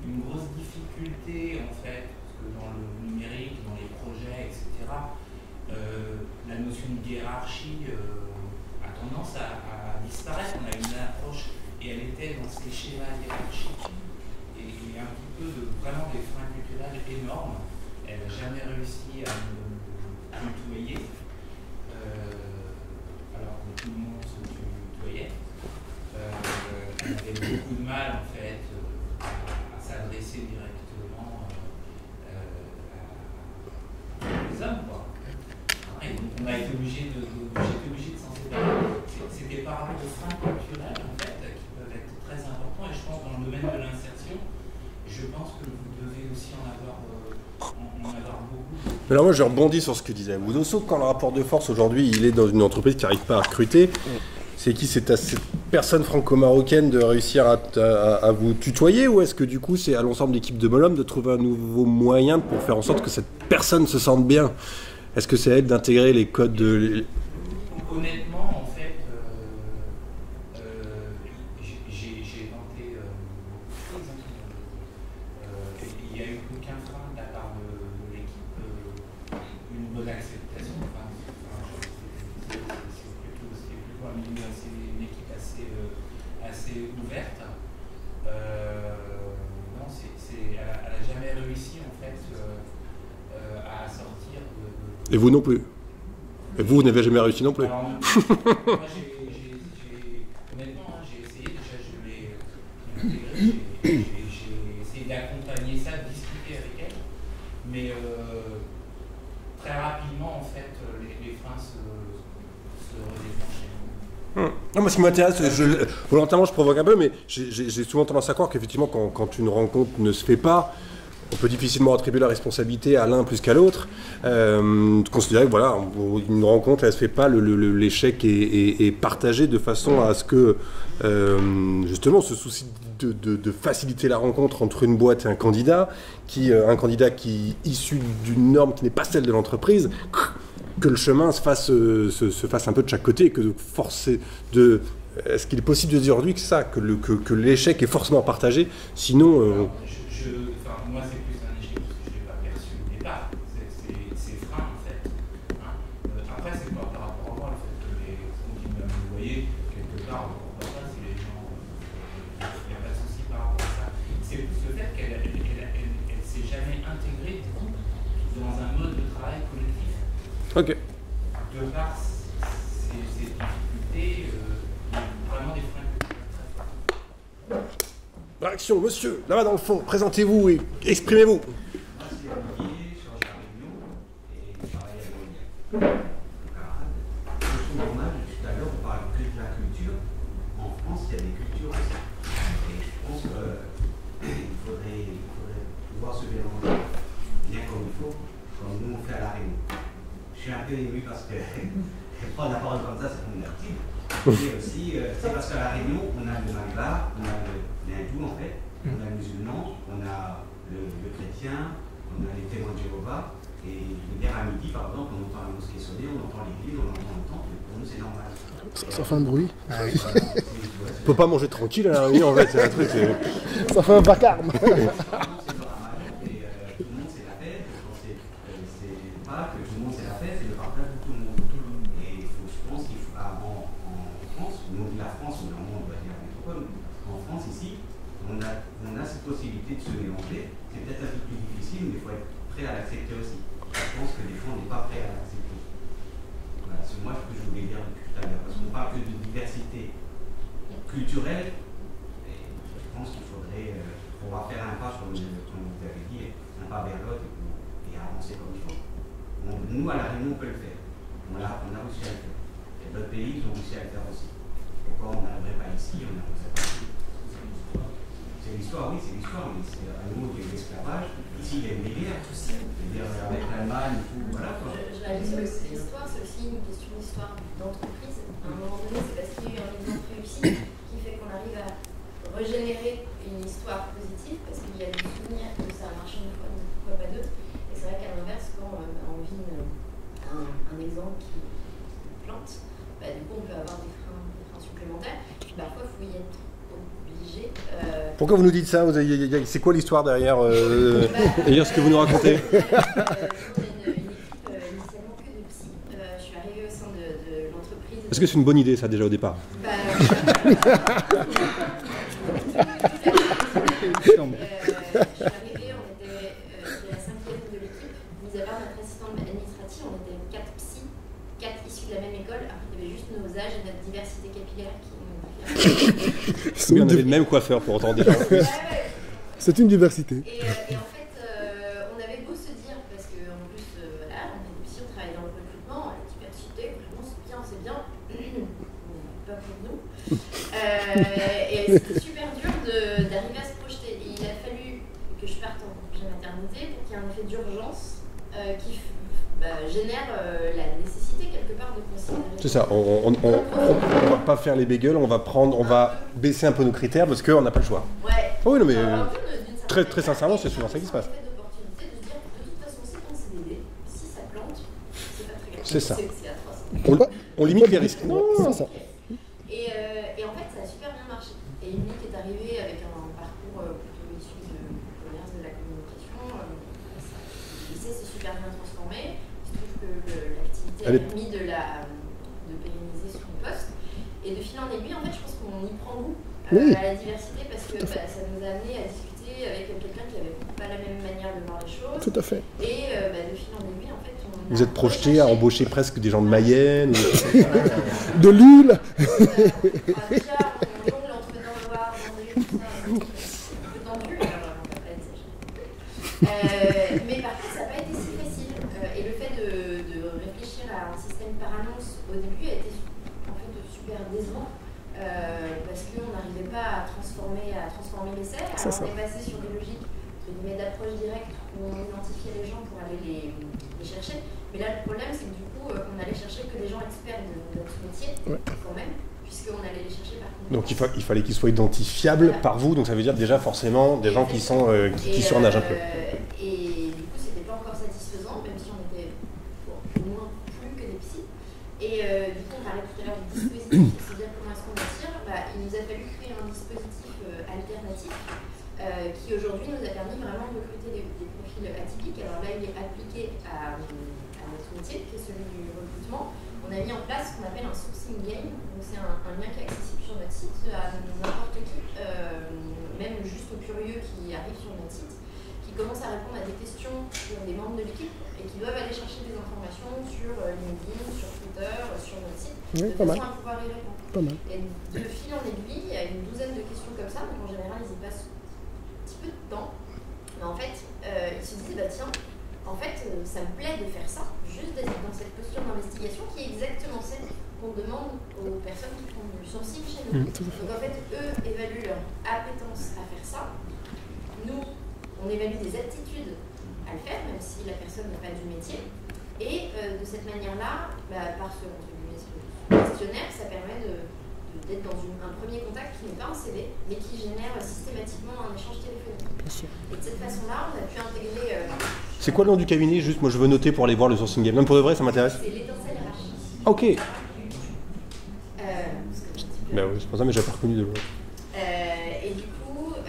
Une grosse difficulté en fait, parce que dans le numérique, dans les projets, etc., la notion de hiérarchie a tendance à disparaître. On a une approche et elle était dans ces schémas hiérarchiques et un petit peu de vraiment des freins culturels énormes. Elle n'a jamais réussi à me tutoyer, alors que tout le monde se tutoyait. Elle avait beaucoup de mal en fait à s'adresser directement aux hommes, quoi. Et donc on a été obligé de s'en séparer. C'était par rapport aux freins culturels en fait qui peuvent être très importants, et je pense dans le domaine de l'insertion, je pense que vous devez aussi en avoir beaucoup. Alors moi je rebondis sur ce que disait Woudosso. Quand le rapport de force aujourd'hui il est dans une entreprise qui n'arrive pas à recruter, c'est qui? C'est à cette personne franco-marocaine de réussir à vous tutoyer, ou est-ce que du coup c'est à l'ensemble d'équipe de Molhomme de trouver un nouveau moyen pour faire en sorte que cette personne se sente bien? Est-ce que ça aide d'intégrer les codes de... Honnêtement, en fait, j'ai tenté il y a eu aucun frein de la part de l'équipe, une bonne acceptation. C'est plutôt un milieu une équipe assez ouverte. Non, elle n'a jamais réussi en fait à sortir de... Et vous non plus. Et vous n'avez jamais réussi non plus. Alors, moi, honnêtement, j'ai essayé, déjà je l'ai intégré, j'ai essayé d'accompagner ça, de discuter avec elle, mais très rapidement, en fait, les freins se redéclenchaient. Non, moi, ce qui m'intéresse, volontairement je provoque un peu, mais j'ai souvent tendance à croire qu'effectivement, quand une rencontre ne se fait pas, on peut difficilement attribuer la responsabilité à l'un plus qu'à l'autre. Considérer que voilà, une rencontre, elle ne se fait pas, l'échec est partagé de façon à ce que, justement, ce souci de faciliter la rencontre entre une boîte et un candidat qui issu d'une norme qui n'est pas celle de l'entreprise, que le chemin se fasse un peu de chaque côté, que forcer de... Est-ce qu'il est possible de dire aujourd'hui que ça, que l'échec est forcément partagé, sinon... Moi, c'est plus un échec parce que je ne l'ai pas perçu au départ. C'est frein, en fait. Hein. Après, c'est pas par rapport à moi, le fait que les continuent à me voyer quelque part, pourquoi pas, si les gens. Il n'y a pas de souci par rapport à ça. C'est plus le fait qu'elle ne s'est jamais intégrée dans un mode de travail collectif. Ok. De par ces difficultés, vraiment des freins très forts. Action, monsieur, là-bas dans le fond, présentez-vous et exprimez-vous. Moi, c'est Olivier, chargé de réunion, et je travaille avec mon camarade. Je trouve dommage, tout à l'heure, on parle que de la culture. En France, il y a des cultures aussi. Et je pense qu'il faudrait pouvoir se mélanger bien comme il faut, comme nous on fait à la Réunion. Je suis un peu ému parce que prendre la parole comme ça me divertit. Et aussi, c'est parce qu'à la Réunion, on a le Maghreb, on a l'hindou en fait, on a le musulman, on a le chrétien, on a les témoins de Jéhovah. Et hier à midi, par exemple, on entend la mosquée sonner, on entend l'église, on entend le temple, pour nous c'est normal. Ça fait un bruit. On peut pas manger tranquille à la Réunion en fait, c'est un truc. Ça fait un vacarme. C'est le ramadan et tout le monde c'est la fête. C'est pas que tout le monde c'est la fête, c'est le partage de tout le monde. Et je pense qu'il faut en France, nous on dit la France, mais on va dire la métropole. En France ici, on a cette possibilité de se mélanger. C'est peut-être un peu plus difficile, mais il faut être prêt à l'accepter aussi. Je pense que des fois on n'est pas prêt à l'accepter. Voilà, c'est moi ce que je voulais dire depuis tout à l'heure, parce qu'on parle que de diversité culturelle. Et je pense qu'il faudrait pouvoir faire un pas, comme vous avez dit, un pas vers l'autre et avancer comme il faut. Nous, à la Réunion, on peut le faire. On a réussi à le faire. Et d'autres pays, ils ont réussi à le faire aussi. Pourquoi on n'arriverait pas ici, on n'arriverait pas ici? C'est l'histoire, oui, c'est l'histoire, mais c'est à nouveau de l'esclavage. Ici, il y a une guerre, c'est-à-dire avec l'Allemagne, tout, voilà quoi. Je réalise que c'est l'histoire, c'est aussi une question d'histoire d'entreprise. À un moment donné, c'est parce qu'il y a eu un exemple réussi qui fait qu'on arrive à régénérer une histoire positive, parce qu'il y a des souvenirs que ça a marché une fois, donc pourquoi pas deux. Et c'est vrai qu'à l'inverse, quand on vit un exemple qui plante, bah, du coup on peut avoir des freins supplémentaires. Puis parfois il faut y être obligé. Pourquoi vous nous dites ça? C'est quoi l'histoire derrière ce que vous nous racontez? Une équipe initialement que de psy. Je suis arrivée au sein de l'entreprise. Est-ce que c'est une bonne idée ça déjà au départ? Je suis arrivée, on était la 5e de l'équipe. Mis à part notre assistante administrative, on était 4 psy, 4 issus de la même école. Après, il y avait juste nos âges et notre diversité capillaire qui nous on avait le même coiffeur pour autant déjà. C'est une diversité. Et en fait, on avait beau se dire, parce qu'en plus, voilà, on est des psy, on travaille dans le recrutement, la diversité, vraiment c'est bien, pas pour nous. Et c'était super dur d'arriver à se projeter. Et il a fallu que je parte en congé maternité pour qu'il y ait un effet d'urgence qui génère la nécessité quelque part de considérer. C'est ça, on va pas faire les bagels, on va baisser un peu nos critères parce qu'on n'a pas le choix. Ouais. Oh oui, non mais très très sincèrement, c'est souvent ça qui se passe. D'opportunité de se dire, de toute façon, c'est ton CDD, si ça plante, C'est ça. C'est atroce. On limite les risques. Non, c'est ça. Et en fait, ça a super bien marché. Et Unique est arrivé avec un parcours plutôt issu de commerce, de la communication. Le lycée s'est super bien transformé. Il se trouve que l'activité a permis de pérenniser son poste. Et de fil en aiguille, en fait, je pense qu'on y prend goût à la diversité parce que ça nous a amené à discuter avec quelqu'un qui n'avait pas la même manière de voir les choses. Tout à fait. Et de fil en aiguille, en fait, Vous êtes projeté à embaucher presque des gens de Mayenne de Lille. Déjà, on jongle entre dans le Var, tout ça, un peu tendu, alors on va pas être sage. Mais par contre, ça n'a pas été si facile. Et le fait de réfléchir à un système par annonce au début a été en fait super décevant. Parce qu'on n'arrivait pas à transformer l'essai. Alors on est passé sur des logiques d'approche directe où on identifiait les gens pour aller les chercher. Mais là, le problème, c'est que du coup, on allait chercher que des gens experts de notre métier, quand même, puisqu'on allait les chercher par contre. Donc il fallait qu'ils soient identifiables par vous, donc ça veut dire déjà forcément des gens qui surnagent un peu. Et du coup, c'était pas encore satisfaisant, même si on était au moins plus que des psys. Et du coup, on parlait tout à l'heure du dispositif, c'est-à-dire comment est-ce qu'on attire. Il nous a fallu créer un dispositif alternatif qui aujourd'hui nous a permis vraiment de recruter des profils atypiques. Alors là, il est appliqué à notre métier, qui est celui du recrutement. On a mis en place ce qu'on appelle un sourcing game. Donc c'est un lien qui est accessible sur notre site à n'importe qui, même juste aux curieux qui arrivent sur notre site, qui commencent à répondre à des questions sur des membres de l'équipe et qui doivent aller chercher des informations sur LinkedIn, sur Twitter, sur notre site, de façon à pouvoir y répondre. Et de fil en aiguille, il y a une douzaine de questions comme ça, donc en général, ils y passent un petit peu de temps. Mais en fait, ils se disent, tiens, en fait, ça me plaît de faire ça, juste d'être dans cette posture d'investigation qui est exactement celle qu'on demande aux personnes qui font du sourcing chez nous. Donc en fait, eux évaluent leur appétence à faire ça. Nous, on évalue des aptitudes à le faire, même si la personne n'est pas du métier. Et de cette manière-là, par ce questionnaire, ça permet d'être dans un premier contact qui n'est pas un CV, mais qui génère systématiquement un échange téléphonique. Et de cette façon-là, on a pu intégrer... C'est quoi le nom du cabinet? Juste, moi je veux noter pour aller voir le sourcing game. Non, pour de vrai, ça m'intéresse. C'est l'étincelle RH. Ok. Ben oui, c'est pour ça, mais j'avais pas reconnu de l'autre. Et du coup, ça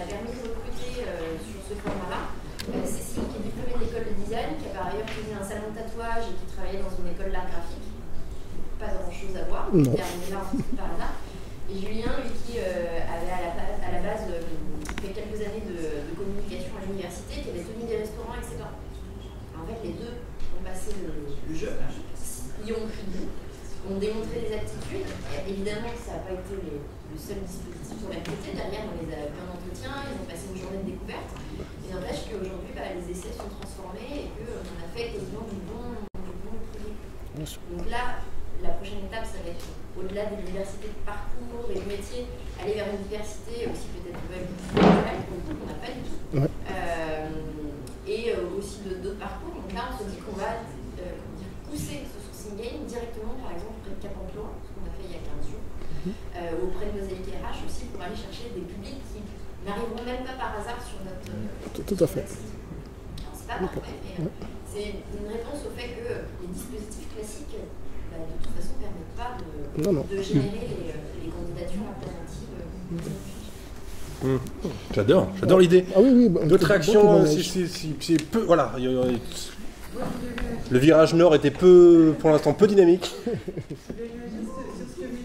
a permis de recruter sur ce format-là Cécile, qui est diplômée de l'école de design, qui a par ailleurs tenu un salon de tatouage et qui travaillait dans une école d'art graphique. Pas grand-chose à voir, il est arrivé là un petit peu par hasard. Et Julien, lui, qui avait à la base fait quelques années de communication à l'université, qui avait tenu des restaurants, etc. En fait, les deux ont passé le jeu, y ont pris goût, ont démontré des aptitudes. Et évidemment, ça n'a pas été le seul dispositif sur la côté. Derrière, on les a vu en entretien, ils ont passé une journée de découverte. Il n'empêche qu'aujourd'hui, les essais sont transformés et qu'on a fait quasiment du bon produit. Donc là, la prochaine étape, ça va être au-delà des diversités de parcours et de métiers, aller vers une diversité aussi peut-être culturelle, pour le coup, qu'on n'a pas du tout. Et aussi d'autres parcours. Donc là, on se dit qu'on va pousser ce sourcing game directement, par exemple, auprès de Cap Emploi, ce qu'on a fait il y a 15 jours, auprès de nos équipes RH aussi, pour aller chercher des publics qui n'arriveront même pas par hasard sur notre Tout à fait. Alors, c'est pas parfait, mais c'est une réponse au fait que les dispositifs classiques, de toute façon, ne permettent pas de générer les candidatures alternatives. J'adore l'idée. Ah oui, d'autres réactions, c'est peu. Voilà. Le virage nord était pour l'instant peu dynamique. Sur ce que vous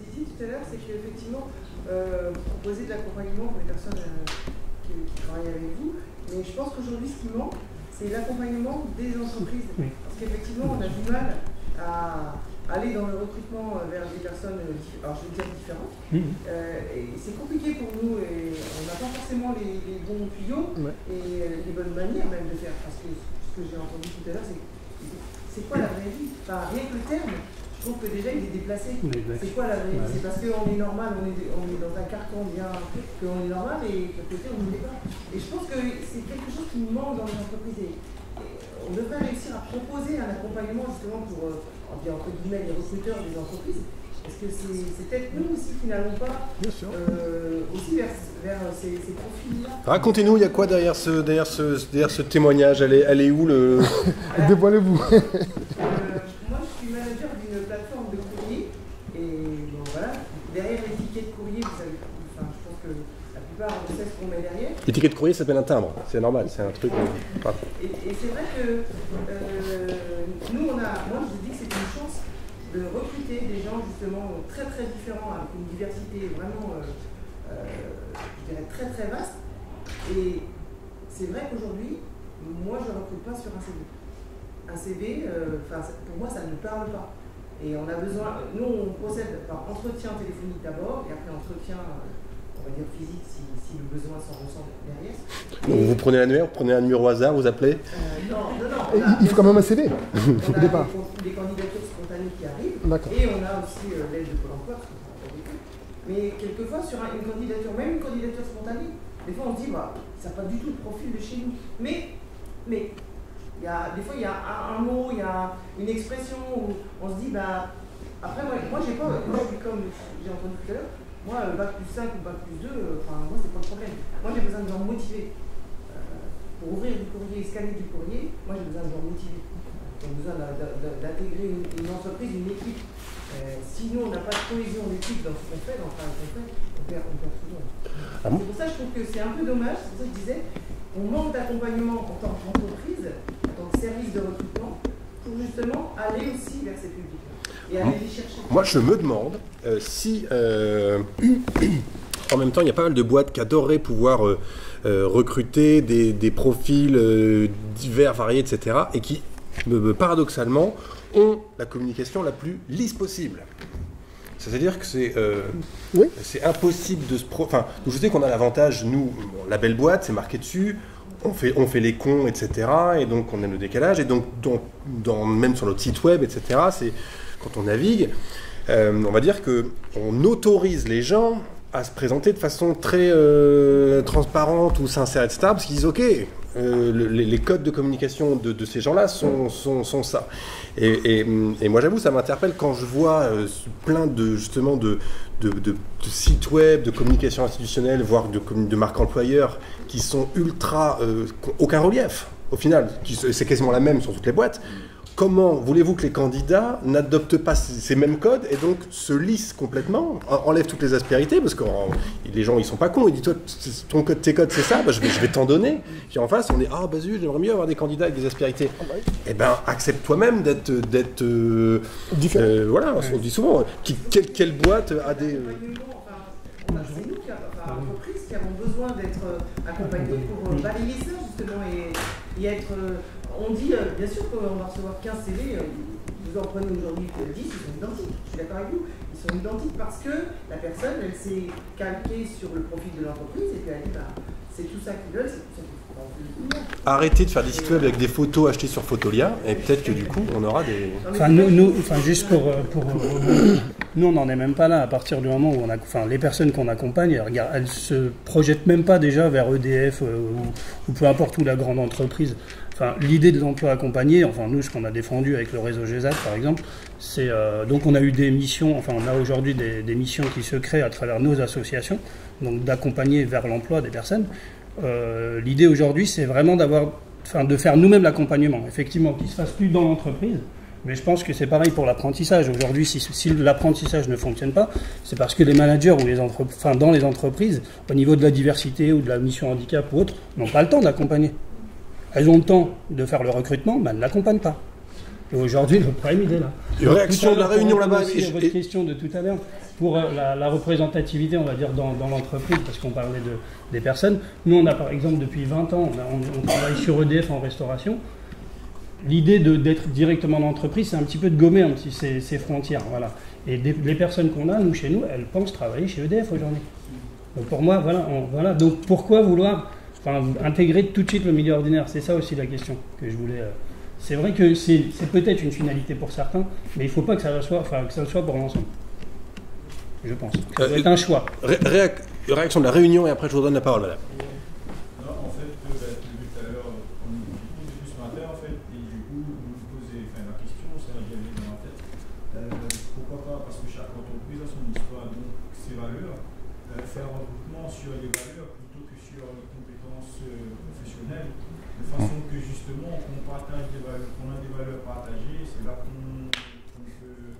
disiez tout à l'heure, c'est qu'effectivement, vous proposez de l'accompagnement pour les personnes qui travaillent avec vous. Mais je pense qu'aujourd'hui, ce qui manque, c'est l'accompagnement des entreprises. Parce qu'effectivement, on a du mal à aller dans le recrutement vers des personnes, alors je veux dire différentes. Et c'est compliqué pour nous et on n'a pas forcément les bons tuyaux et les bonnes manières même de faire. Parce que ce que j'ai entendu tout à l'heure, c'est quoi la vraie vie? Enfin, rien que le terme, je trouve que déjà il est déplacé. C'est quoi la vraie vie? C'est parce qu'on est normal, on est dans un carcan bien qu'on est normal et qu'à côté on ne l'est pas. Et je pense que c'est quelque chose qui nous manque dans les entreprises. On devrait réussir à proposer un accompagnement justement pour, entre guillemets, les recruteurs des entreprises Est-ce que c'est peut-être nous aussi qui n'allons pas aussi vers ces profils-là? Racontez-nous, il y a quoi derrière ce témoignage? Elle est où le... Dévoilez-vous. Moi, je suis manager d'une plateforme de courrier. Et bon, voilà, derrière l'étiquette courrier, vous savez, enfin, je pense que la plupart, on sait ce qu'on met derrière. L'étiquette courrier, ça s'appelle un timbre. C'est normal, c'est un truc... Et c'est vrai que nous, moi, je dis que c'est une chance de recruter des gens justement très très différents, avec une diversité vraiment, je dirais, très très vaste. Et c'est vrai qu'aujourd'hui, moi, je ne recrute pas sur un CV. Un CV, pour moi, ça ne me parle pas. Et on a besoin, nous, on procède par entretien téléphonique d'abord, et après entretien, on va dire physique, si le besoin s'en ressent derrière. Donc vous prenez l'annuaire, vous prenez un numéro au hasard, vous appelez? Non. Il faut quand même un CV On au a départ. des candidatures spontanées qui arrivent, D'accord. et on a aussi l'aide de Pôle emploi, parce qu'on travaille avec eux. Mais quelquefois, sur une candidature, même une candidature spontanée, des fois on se dit, bah, ça n'a pas du tout le profil de chez nous. Mais des fois, il y a un mot, il y a une expression où on se dit, bah, après, moi j'ai pas, moi, je suis comme j'ai entendu tout à l'heure, moi, bac plus 5 ou bac plus 2, moi, c'est pas le problème. Moi, j'ai besoin de gens motivés. Pour ouvrir du courrier, scanner du courrier, moi, j'ai besoin de gens motivés. J'ai besoin d'intégrer une entreprise, une équipe. Sinon, on n'a pas de cohésion d'équipe dans ce qu'on fait, dans le travail qu'on fait, on perd toujours. C'est pour ça que je trouve que c'est un peu dommage, c'est pour ça que je disais, on manque d'accompagnement en tant qu'entreprise, en tant que service de recrutement, pour justement aller aussi vers ces publics et aller les chercher. Moi, je me demande si, en même temps, il y a pas mal de boîtes qui adoreraient pouvoir recruter des profils divers, variés, etc., et qui, paradoxalement, ont la communication la plus lisse possible. C'est-à-dire que c'est impossible de se... Enfin, je sais qu'on a l'avantage, nous, la belle boîte, c'est marqué dessus, on fait les cons, etc., et donc on a le décalage, et donc même sur notre site web, etc., c'est... Quand on navigue, on va dire qu'on autorise les gens à se présenter de façon très transparente ou sincère, etc. Parce qu'ils disent, OK, les codes de communication de ces gens-là sont ça. Et moi, j'avoue, ça m'interpelle quand je vois plein de sites web, de communication institutionnelle, voire de marques employeurs qui sont ultra... aucun relief, au final. C'est quasiment la même sur toutes les boîtes. Comment voulez-vous que les candidats n'adoptent pas ces mêmes codes et donc se lissent complètement, enlèvent toutes les aspérités, parce que les gens ils sont pas cons, ils disent toi ton code, tes codes c'est ça, bah, je vais t'en donner. Puis en face on est bah zut, j'aimerais mieux avoir des candidats avec des aspérités. Eh ben accepte toi-même d'être voilà, on dit souvent quelle boîte a des c'est nous entreprises qui avons besoin d'être accompagnés pour balayer ça justement et être... On dit, bien sûr qu'on va recevoir 15 CV, vous en prenez aujourd'hui 10, ils sont identiques, je suis d'accord avec vous, ils sont identiques parce que la personne, elle s'est calquée sur le profil de l'entreprise et puis elle dit, bah, c'est tout ça qu'ils veulent, c'est tout ça qu'ils font. Arrêtez de faire des sites web avec des photos achetées sur Photolia et peut-être que du coup on aura des... Juste pour nous on n'en est même pas là à partir du moment où les personnes qu'on accompagne, elles se projettent même pas déjà vers EDF ou peu importe où la grande entreprise. L'idée de l'emploi accompagné, nous, ce qu'on a défendu avec le réseau GESAT, par exemple, c'est donc on a eu des missions, on a aujourd'hui des missions qui se créent à travers nos associations, donc d'accompagner vers l'emploi des personnes. L'idée aujourd'hui, c'est vraiment de faire nous-mêmes l'accompagnement, effectivement, qui se fasse plus dans l'entreprise. Mais je pense que c'est pareil pour l'apprentissage. Aujourd'hui, si l'apprentissage ne fonctionne pas, c'est parce que les managers ou dans les entreprises, au niveau de la diversité ou de la mission handicap ou autre, n'ont pas le temps d'accompagner. Elles ont le temps de faire le recrutement, mais elles ne l'accompagnent pas. Et aujourd'hui, le problème, il est là. Réaction de la réunion là-bas. Aussi votre question de tout à l'heure, pour la représentativité, on va dire, dans l'entreprise, parce qu'on parlait des personnes. Nous, on a par exemple, depuis 20 ans, on travaille sur EDF en restauration. L'idée d'être directement dans l'entreprise, c'est un petit peu de gommer ces frontières. Voilà. Et les personnes qu'on a, nous, chez nous, elles pensent travailler chez EDF aujourd'hui. Donc pour moi, voilà. Donc pourquoi vouloir... intégrer tout de suite le milieu ordinaire, c'est ça aussi la question que je voulais... C'est vrai que c'est peut-être une finalité pour certains, mais il ne faut pas que ça soit pour l'ensemble. Je pense. Ça doit être un choix. Réaction de la réunion et après je vous donne la parole, madame. Non, en fait, tout à l'heure, on discute ce matin, en fait, et du coup, vous nous posez, la question, c'est la bienvenue dans la tête. Pourquoi pas parce que chaque entreprise a son histoire, donc ses valeurs, faire un regroupement sur les valeurs plutôt que sur les compétences professionnelles, de façon que justement on partage des valeurs, qu'on a des valeurs partagées, c'est là qu'on peut,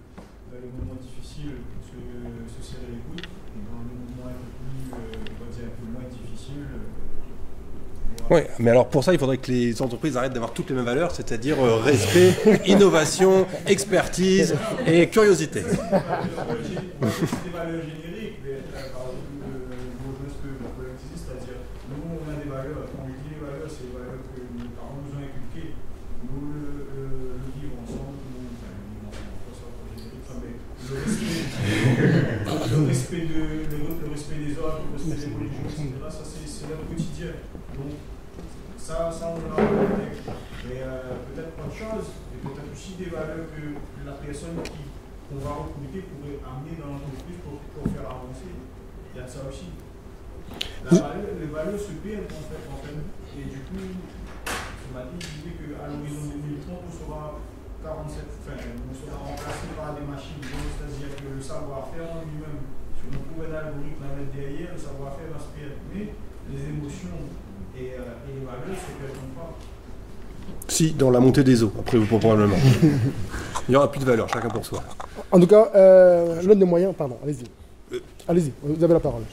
dans les moments difficiles, se serrer les coudes, et dans les moments un peu plus, on va dire un peu moins difficiles. Oui, mais alors pour ça, il faudrait que les entreprises arrêtent d'avoir toutes les mêmes valeurs, c'est-à-dire respect, innovation, expertise et curiosité. Des valeurs génériques, mais par exemple, ce que le collègue disait, c'est-à-dire, nous, on a des valeurs, quand on dit les valeurs, c'est les valeurs que nos parents nous ont inculquées. Nous le vivons ensemble, le respect des autres, le respect des religions, etc., ça c'est leur quotidien. Donc, ça on l'a avec. Mais peut-être autre chose, et peut-être aussi des valeurs que la personne qu'on va recruter pourrait amener dans l'entreprise pour faire avancer. Il y a de ça aussi. Les valeurs se perdent en fait. Et du coup, ce matin, je disais qu'à l'horizon 2030, on sera remplacé par des machines. C'est-à-dire que le savoir-faire en lui-même, si on trouve un algorithme à mettre derrière, le savoir-faire va se perdre. Mais les émotions et les valeurs se perdent pas. Si, dans la montée des eaux, après vous probablement. Il n'y aura plus de valeur, chacun pour soi. En tout cas, l'un des moyens, pardon, allez-y. Allez-y, vous avez la parole.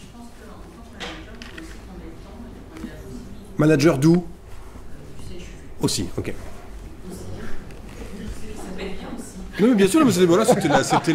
Manager d'où? Aussi, ok. Non, mais bien sûr, mais voilà, c'était la... C'est que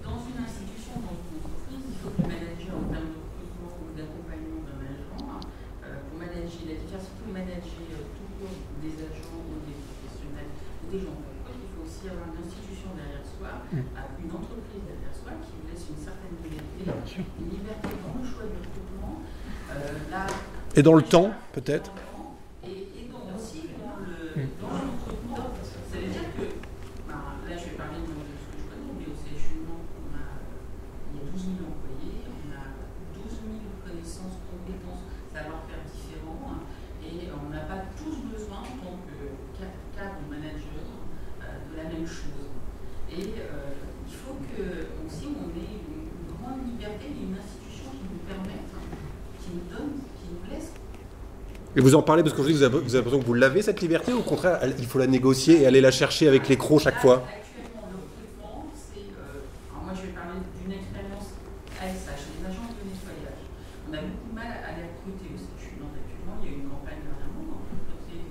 dans une institution, dans une entreprise, il faut que le manager, en termes de recrutement ou d'accompagnement d'un management, pour manager la diversité, manager tout court des agents ou des professionnels ou des gens, il faut aussi avoir une institution derrière soi, une entreprise derrière soi qui vous laisse une certaine liberté, une liberté dans le choix du recrutement. Et dans le temps, peut-être. Et aussi dans le recrutement. Ça veut dire que, là je vais parler de ce que je connais, mais au CHU Nantes, il y a 12 000 employés, on a 12 000 connaissances, compétences, savoir-faire différents, et on n'a pas tous besoin, en tant que cadre ou manager, de la même chose. Et il faut que aussi on ait une grande liberté, une institution qui nous permette, qui nous donne, qui nous laisse. Et vous en parlez parce que vous avez l'impression que vous l'avez cette liberté, ou au contraire, il faut la négocier et aller la chercher avec les crocs chaque fois? Actuellement, le recrutement, c'est. Alors moi, je vais parler d'une expérience ASH, les agences de nettoyage. On a beaucoup de mal à les recruter au CHU Nantes actuellement. Il y a eu une campagne dernièrement pour recruter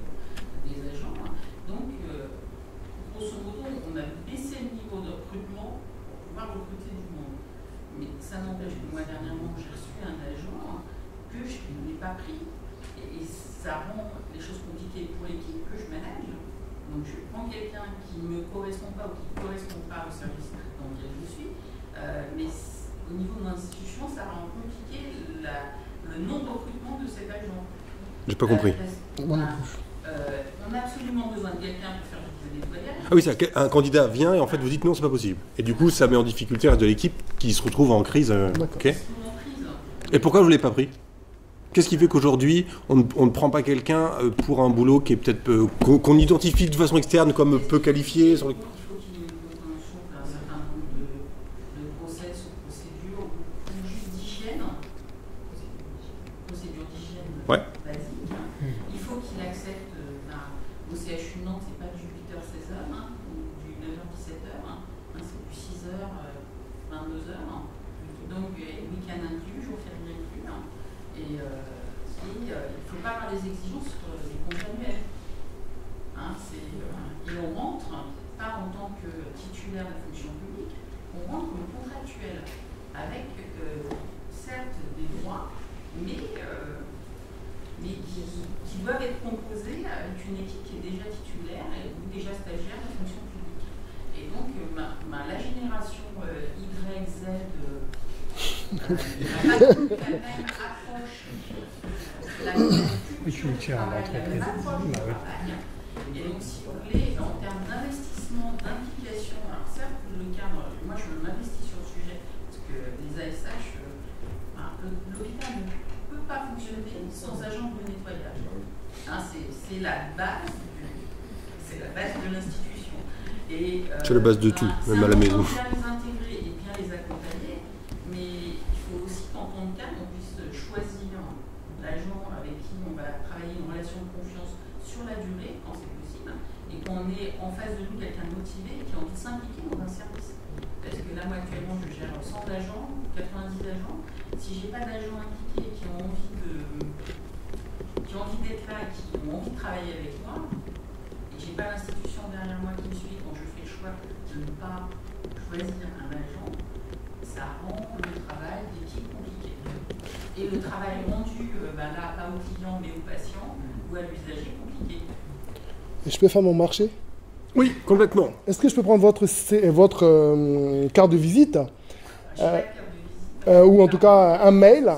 des agents. Donc, grosso modo, on a baissé le niveau de recrutement pour pouvoir recruter du monde. Mais ça n'empêche que moi, dernièrement, j'ai reçu un agent que je n'ai pas pris. Et ça rend les choses compliquées pour l'équipe que je manage. Donc je prends quelqu'un qui ne me correspond pas ou qui ne correspond pas au service dans lequel je suis. Mais au niveau de l'institution, ça rend compliqué le non-recrutement de cet agent. J'ai pas compris. On a absolument besoin de quelqu'un pour faire du nettoyage. Ah oui, un candidat vient et en fait vous dites non, c'est pas possible. Et du coup, ça met en difficulté le reste de l'équipe qui se retrouve en crise. Okay. Et pourquoi vous ne l'avez pas pris? Qu'est-ce qui fait qu'aujourd'hui, on ne prend pas quelqu'un pour un boulot qui est peut-être qu'on identifie de façon externe comme peu qualifié sur les... Il faut qu'il y ait une compréhension d'un certain nombre de process ou procédures ou juste d'hygiène, procédures d'hygiène basiques. Il faut qu'il accepte, au CHU Nantes, c'est pas du 8h 16h ou du 9h 17h, c'est du 6h 22h. Donc week-end inclus, jour férié inclus. Et il ne faut pas avoir des exigences sur les comptes annuels. Et on rentre, pas en tant que titulaire de la fonction publique, on rentre comme contractuel, avec certes des droits, mais qui doivent être composés avec une équipe qui est déjà titulaire ou déjà stagiaire de la fonction publique. Et donc la génération Y, Z, la même approche. Oui, tu tiens à l'entreprise. Et donc, si vous voulez, en termes d'investissement, d'implication, alors certes, le cadre, moi je m'investis sur le sujet, parce que les ASH, l'hôpital ne peut pas fonctionner sans agent de nettoyage. C'est la base de l'institution. C'est la base de tout, même à la maison. Bien les intégrer et bien les accompagner, mais il faut aussi qu'en tant que cadre, on puisse choisir l'agent avec qui on va travailler une relation de confiance sur la durée, quand c'est possible, et qu'on ait en face de nous quelqu'un de motivé qui a envie de s'impliquer dans un service. Parce que là, moi, actuellement, je gère 100 agents, 90 agents. Si je n'ai pas d'agents impliqués qui ont envie d'être là, qui ont envie de travailler avec moi, et que je n'ai pas l'institution derrière moi qui me suit quand je fais le choix de ne pas choisir un agent, ça rend le travail d'équipe compliqué. Et le travail rendu, là, pas au client, mais au patient ou à l'usager, compliqué. Et je peux faire mon marché? Oui, complètement. Est-ce que je peux prendre votre carte de visite ou en tout cas un mail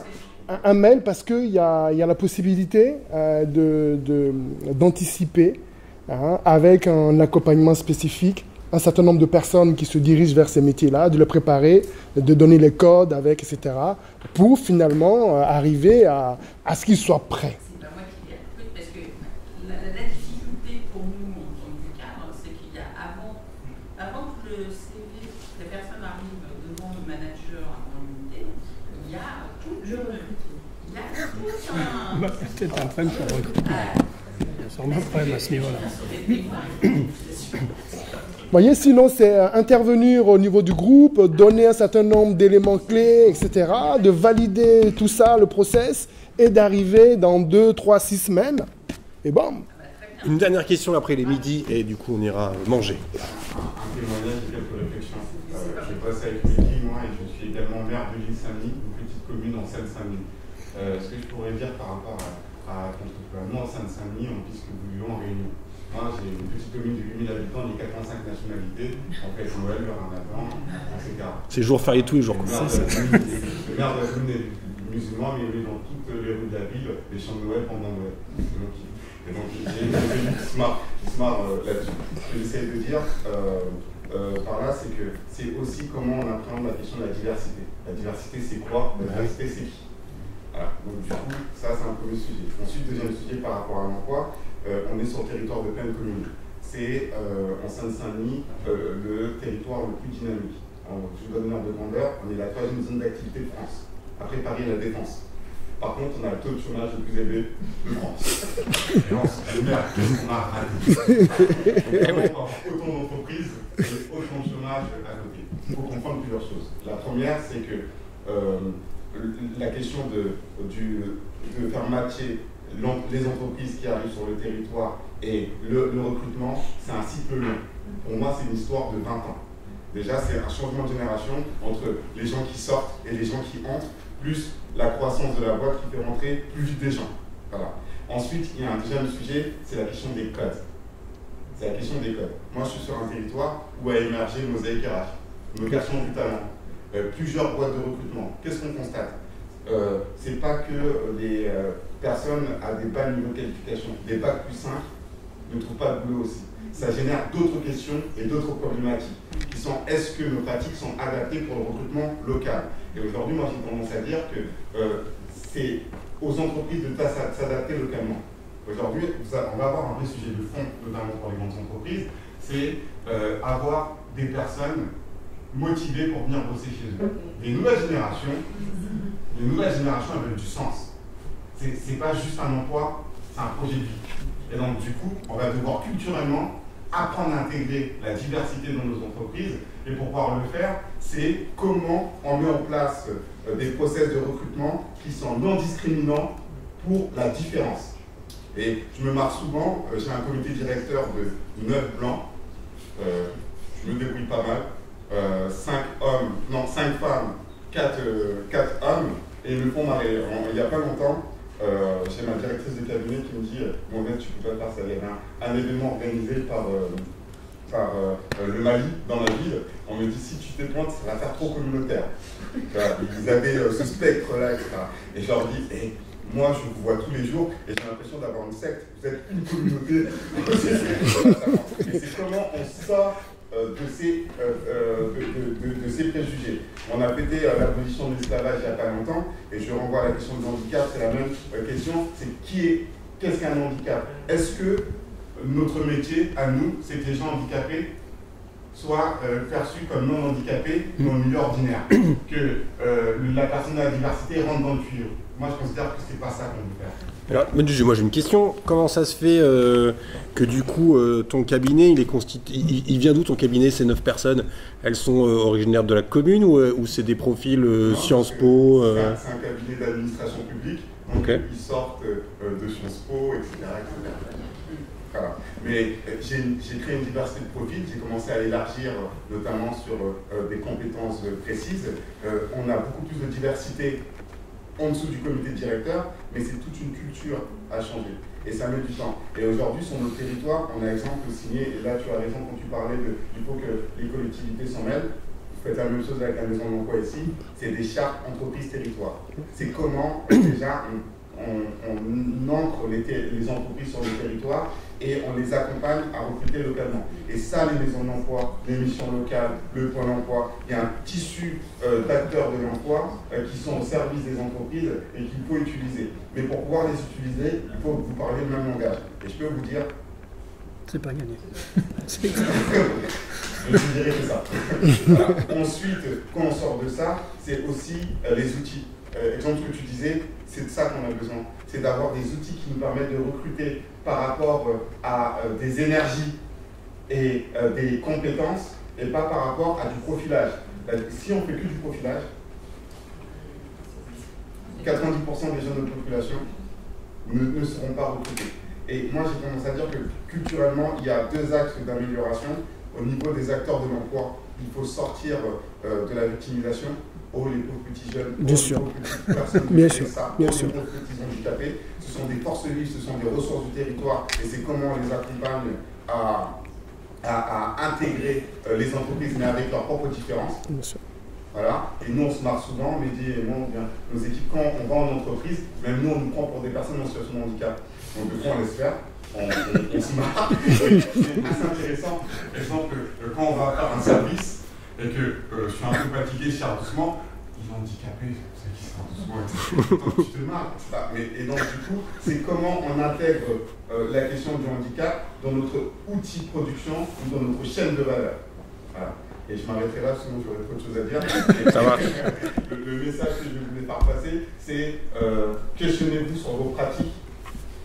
parce qu'il y a la possibilité d'anticiper avec un accompagnement spécifique un certain nombre de personnes qui se dirigent vers ces métiers-là, de les préparer, de donner les codes avec, etc. pour finalement arriver à ce qu'ils soient prêts. Peut-être un problème pour recruter. Il y a sûrement un problème à ce niveau-là. Vous voyez, sinon c'est intervenir au niveau du groupe, donner un certain nombre d'éléments clés, etc., de valider tout ça, le process, et d'arriver dans 2, 3, 6 semaines, et bam. Une dernière question après les midis, et du coup on ira manger. Un témoignage et quelques réflexions. Je bosse avec Mehdi, moi, et je suis également maire de l'île Saint-Denis, une petite commune en Seine-Saint-Denis. Ce que je pourrais dire par rapport à nous en Seine-Saint-Denis, puisque nous vivons en Réunion. Moi, j'ai une petite commune de 8000 habitants, il y a 85 nationalités, on fait Noël, le Ramadan, etc. C'est jour férié tous les jours. Le maire de la commune est musulman, mais il est dans toutes les rues de la ville, les chants de Noël pendant Noël. Et donc j'ai une smart là-dessus. Ce que j'essaie de dire par là, c'est que c'est aussi comment on appréhende la question de la diversité. La diversité, c'est quoi? La diversité, c'est qui? Voilà. Donc du coup, ça c'est un premier sujet. Ensuite, deuxième sujet par rapport à l'emploi, on est sur le territoire de pleine commune. C'est en Seine-Saint-Denis le territoire le plus dynamique. Alors, je vous donne l'ordre de grandeur, on est la 3e zone d'activité de France. Après Paris et la Défense. Par contre, on a le taux de chômage le plus élevé de France. Et on a raté. Donc, on a autant d'entreprises et autant de chômage à côté. Il faut comprendre plusieurs choses. La première, c'est que la question de faire matcher les entreprises qui arrivent sur le territoire et le recrutement, c'est un cycle long. Pour moi, c'est une histoire de 20 ans. Déjà, c'est un changement de génération entre les gens qui sortent et les gens qui entrent, plus la croissance de la boîte qui fait rentrer plus vite des gens. Voilà. Ensuite, il y a un deuxième sujet, c'est la question des codes. C'est la question des codes. Moi, je suis sur un territoire où a émergé Mosaïque RH, location du talent. Plusieurs boîtes de recrutement. Qu'est-ce qu'on constate? C'est pas que les personnes à des bas niveaux de qualification, des bacs plus 5, ne trouvent pas de boulot aussi. Ça génère d'autres questions et d'autres problématiques qui sont est-ce que nos pratiques sont adaptées pour le recrutement local? Et aujourd'hui, moi j'ai tendance à dire que c'est aux entreprises de s'adapter localement. Aujourd'hui, on va avoir un vrai sujet de fond, notamment pour les grandes entreprises, c'est avoir des personnes motivés pour venir bosser chez eux. Les nouvelles générations elles veulent du sens. C'est pas juste un emploi, c'est un projet de vie. Et donc du coup, on va devoir culturellement apprendre à intégrer la diversité dans nos entreprises. Et pour pouvoir le faire, c'est comment on met en place des process de recrutement qui sont non discriminants pour la différence. Et je me marre souvent, j'ai un comité directeur de 9 blancs, je me débrouille pas mal. 5 femmes, 4 hommes, et ils me font marrer. Il n'y a pas longtemps, j'ai ma directrice de cabinet qui me dit bon, mec, tu peux pas faire ça. Il y avait un événement organisé par le Mali dans la ville. On me dit si tu t'es pointe, ça va faire trop communautaire. Ils avaient ce spectre-là, etc. Et je leur dis moi, je vous vois tous les jours et j'ai l'impression d'avoir une secte. Vous êtes une communauté. Et c'est comment on sort de ces préjugés. On a pété l'abolition de l'esclavage il n'y a pas longtemps, et je renvoie à la question du handicap, c'est la même question, c'est qu'est-ce qu'un handicap? Est-ce que notre métier, à nous, c'est que les gens handicapés soit perçu comme non handicapé ou en milieu ordinaire, que la personne à la diversité rentre dans le tuyau. Moi, je considère que c'est pas ça qu'on veut faire. Alors, moi j'ai une question. Comment ça se fait que du coup ton cabinet, il vient d'où ton cabinet, ces 9 personnes? Elles sont originaires de la commune ou c'est des profils Sciences Po C'est un cabinet d'administration publique, donc ils sortent de Sciences Po, etc. Voilà. Mais j'ai créé une diversité de profils, j'ai commencé à élargir notamment sur des compétences précises. On a beaucoup plus de diversité en dessous du comité de directeur, mais c'est toute une culture à changer. Et ça met du temps. Et aujourd'hui, sur nos territoires, on a exemple signé, et là tu as raison quand tu parlais il faut que les collectivités s'en mêlent. Vous faites la même chose avec la maison de l'emploi ici, c'est des chartes entreprises territoires. C'est comment déjà on ancre les entreprises sur le territoire et on les accompagne à recruter localement. Et ça, les maisons de l'emploi, les missions locales, le Pôle emploi, il y a un tissu d'acteurs de l'emploi qui sont au service des entreprises et qu'il faut utiliser. Mais pour pouvoir les utiliser, il faut que vous parliez le même langage. Et je peux vous dire... C'est pas gagné. Je vous dirai que ça. Voilà. Ensuite, quand on sort de ça, c'est aussi les outils. Exemple, ce que tu disais, c'est de ça qu'on a besoin. C'est d'avoir des outils qui nous permettent de recruter par rapport à des énergies et des compétences et pas par rapport à du profilage. Si on fait que du profilage, 90% des jeunes de population ne seront pas recrutés. Et moi, j'ai tendance à dire que culturellement, il y a 2 axes d'amélioration. Au niveau des acteurs de l'emploi, il faut sortir de la victimisation. Oh, les pauvres petits jeunes, bien sûr. Les pauvres petites personnes, bien sûr. Ça, bien les sûr. pauvres petits handicapés, ce sont des forces vives, ce sont des ressources du territoire, et c'est comment on les accompagne à intégrer les entreprises, mais avec leurs propres différences. Bien sûr. Voilà. Et nous, on se marre souvent, Mehdi et moi, nos équipes, quand on va en entreprise, même nous, on nous prend pour des personnes en situation de handicap. Donc, des fois, on laisse faire. On se marre. C'est assez intéressant. Par exemple, quand on va faire un service et que je suis un peu fatigué, je charge doucement, il est handicapé, c'est qui sert doucement, etc. Donc tu te marres. Et donc, du coup, c'est comment on intègre la question du handicap dans notre outil de production ou dans notre chaîne de valeur. Voilà. Et je m'arrêterai là, sinon j'aurais trop de choses à dire. Ça va. Le message que je voulais faire passer, c'est questionnez-vous sur vos pratiques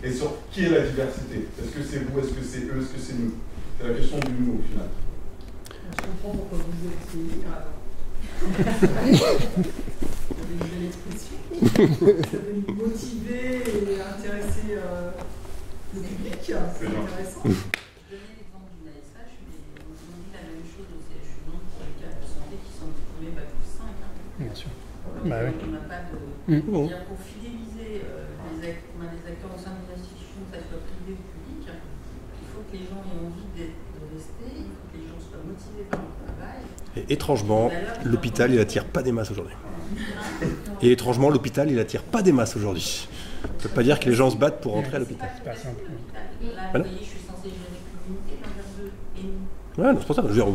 et sur qui est la diversité. Est-ce que c'est vous, est-ce que c'est eux, est-ce que c'est nous? C'est la question du nous au final. Je comprends pourquoi vous êtes ici. Vous avez une belle expression. Vous avez motivé et intéressé le public. C'est intéressant. Je donnais l'exemple d'une ASH, mais on dit la même chose au CHU Nantes pour les cas de santé qui sont diplômés Bac plus 5. Bien sûr. Donc, Bah, oui. on n'a pas de. C'est-à-dire pour fidéliser les acteurs au sein de l'institution, que ça soit privé ou public, il faut que les gens aient envie de rester, il faut que les gens soient motivés par le travail. Et étrangement, l'hôpital, il attire pas des masses aujourd'hui. Et étrangement, l'hôpital, il attire pas des masses aujourd'hui. On ne peut pas dire que les gens se battent pour rentrer à l'hôpital. C'est pas simple. Là, vous voyez, je suis censée gérer l'unité, l'inverse de nous. Ouais, non, c'est pour ça. Je veux dire,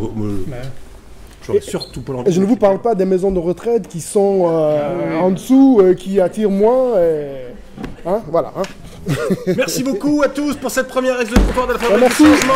j'aurais surtout pas l'envie. Et je ne vous parle pas des maisons de retraite qui sont en dessous, qui attirent moins. Hein, voilà. Hein. Merci beaucoup à tous pour cette première ex de comptoir de la fabrique du Merci. changement.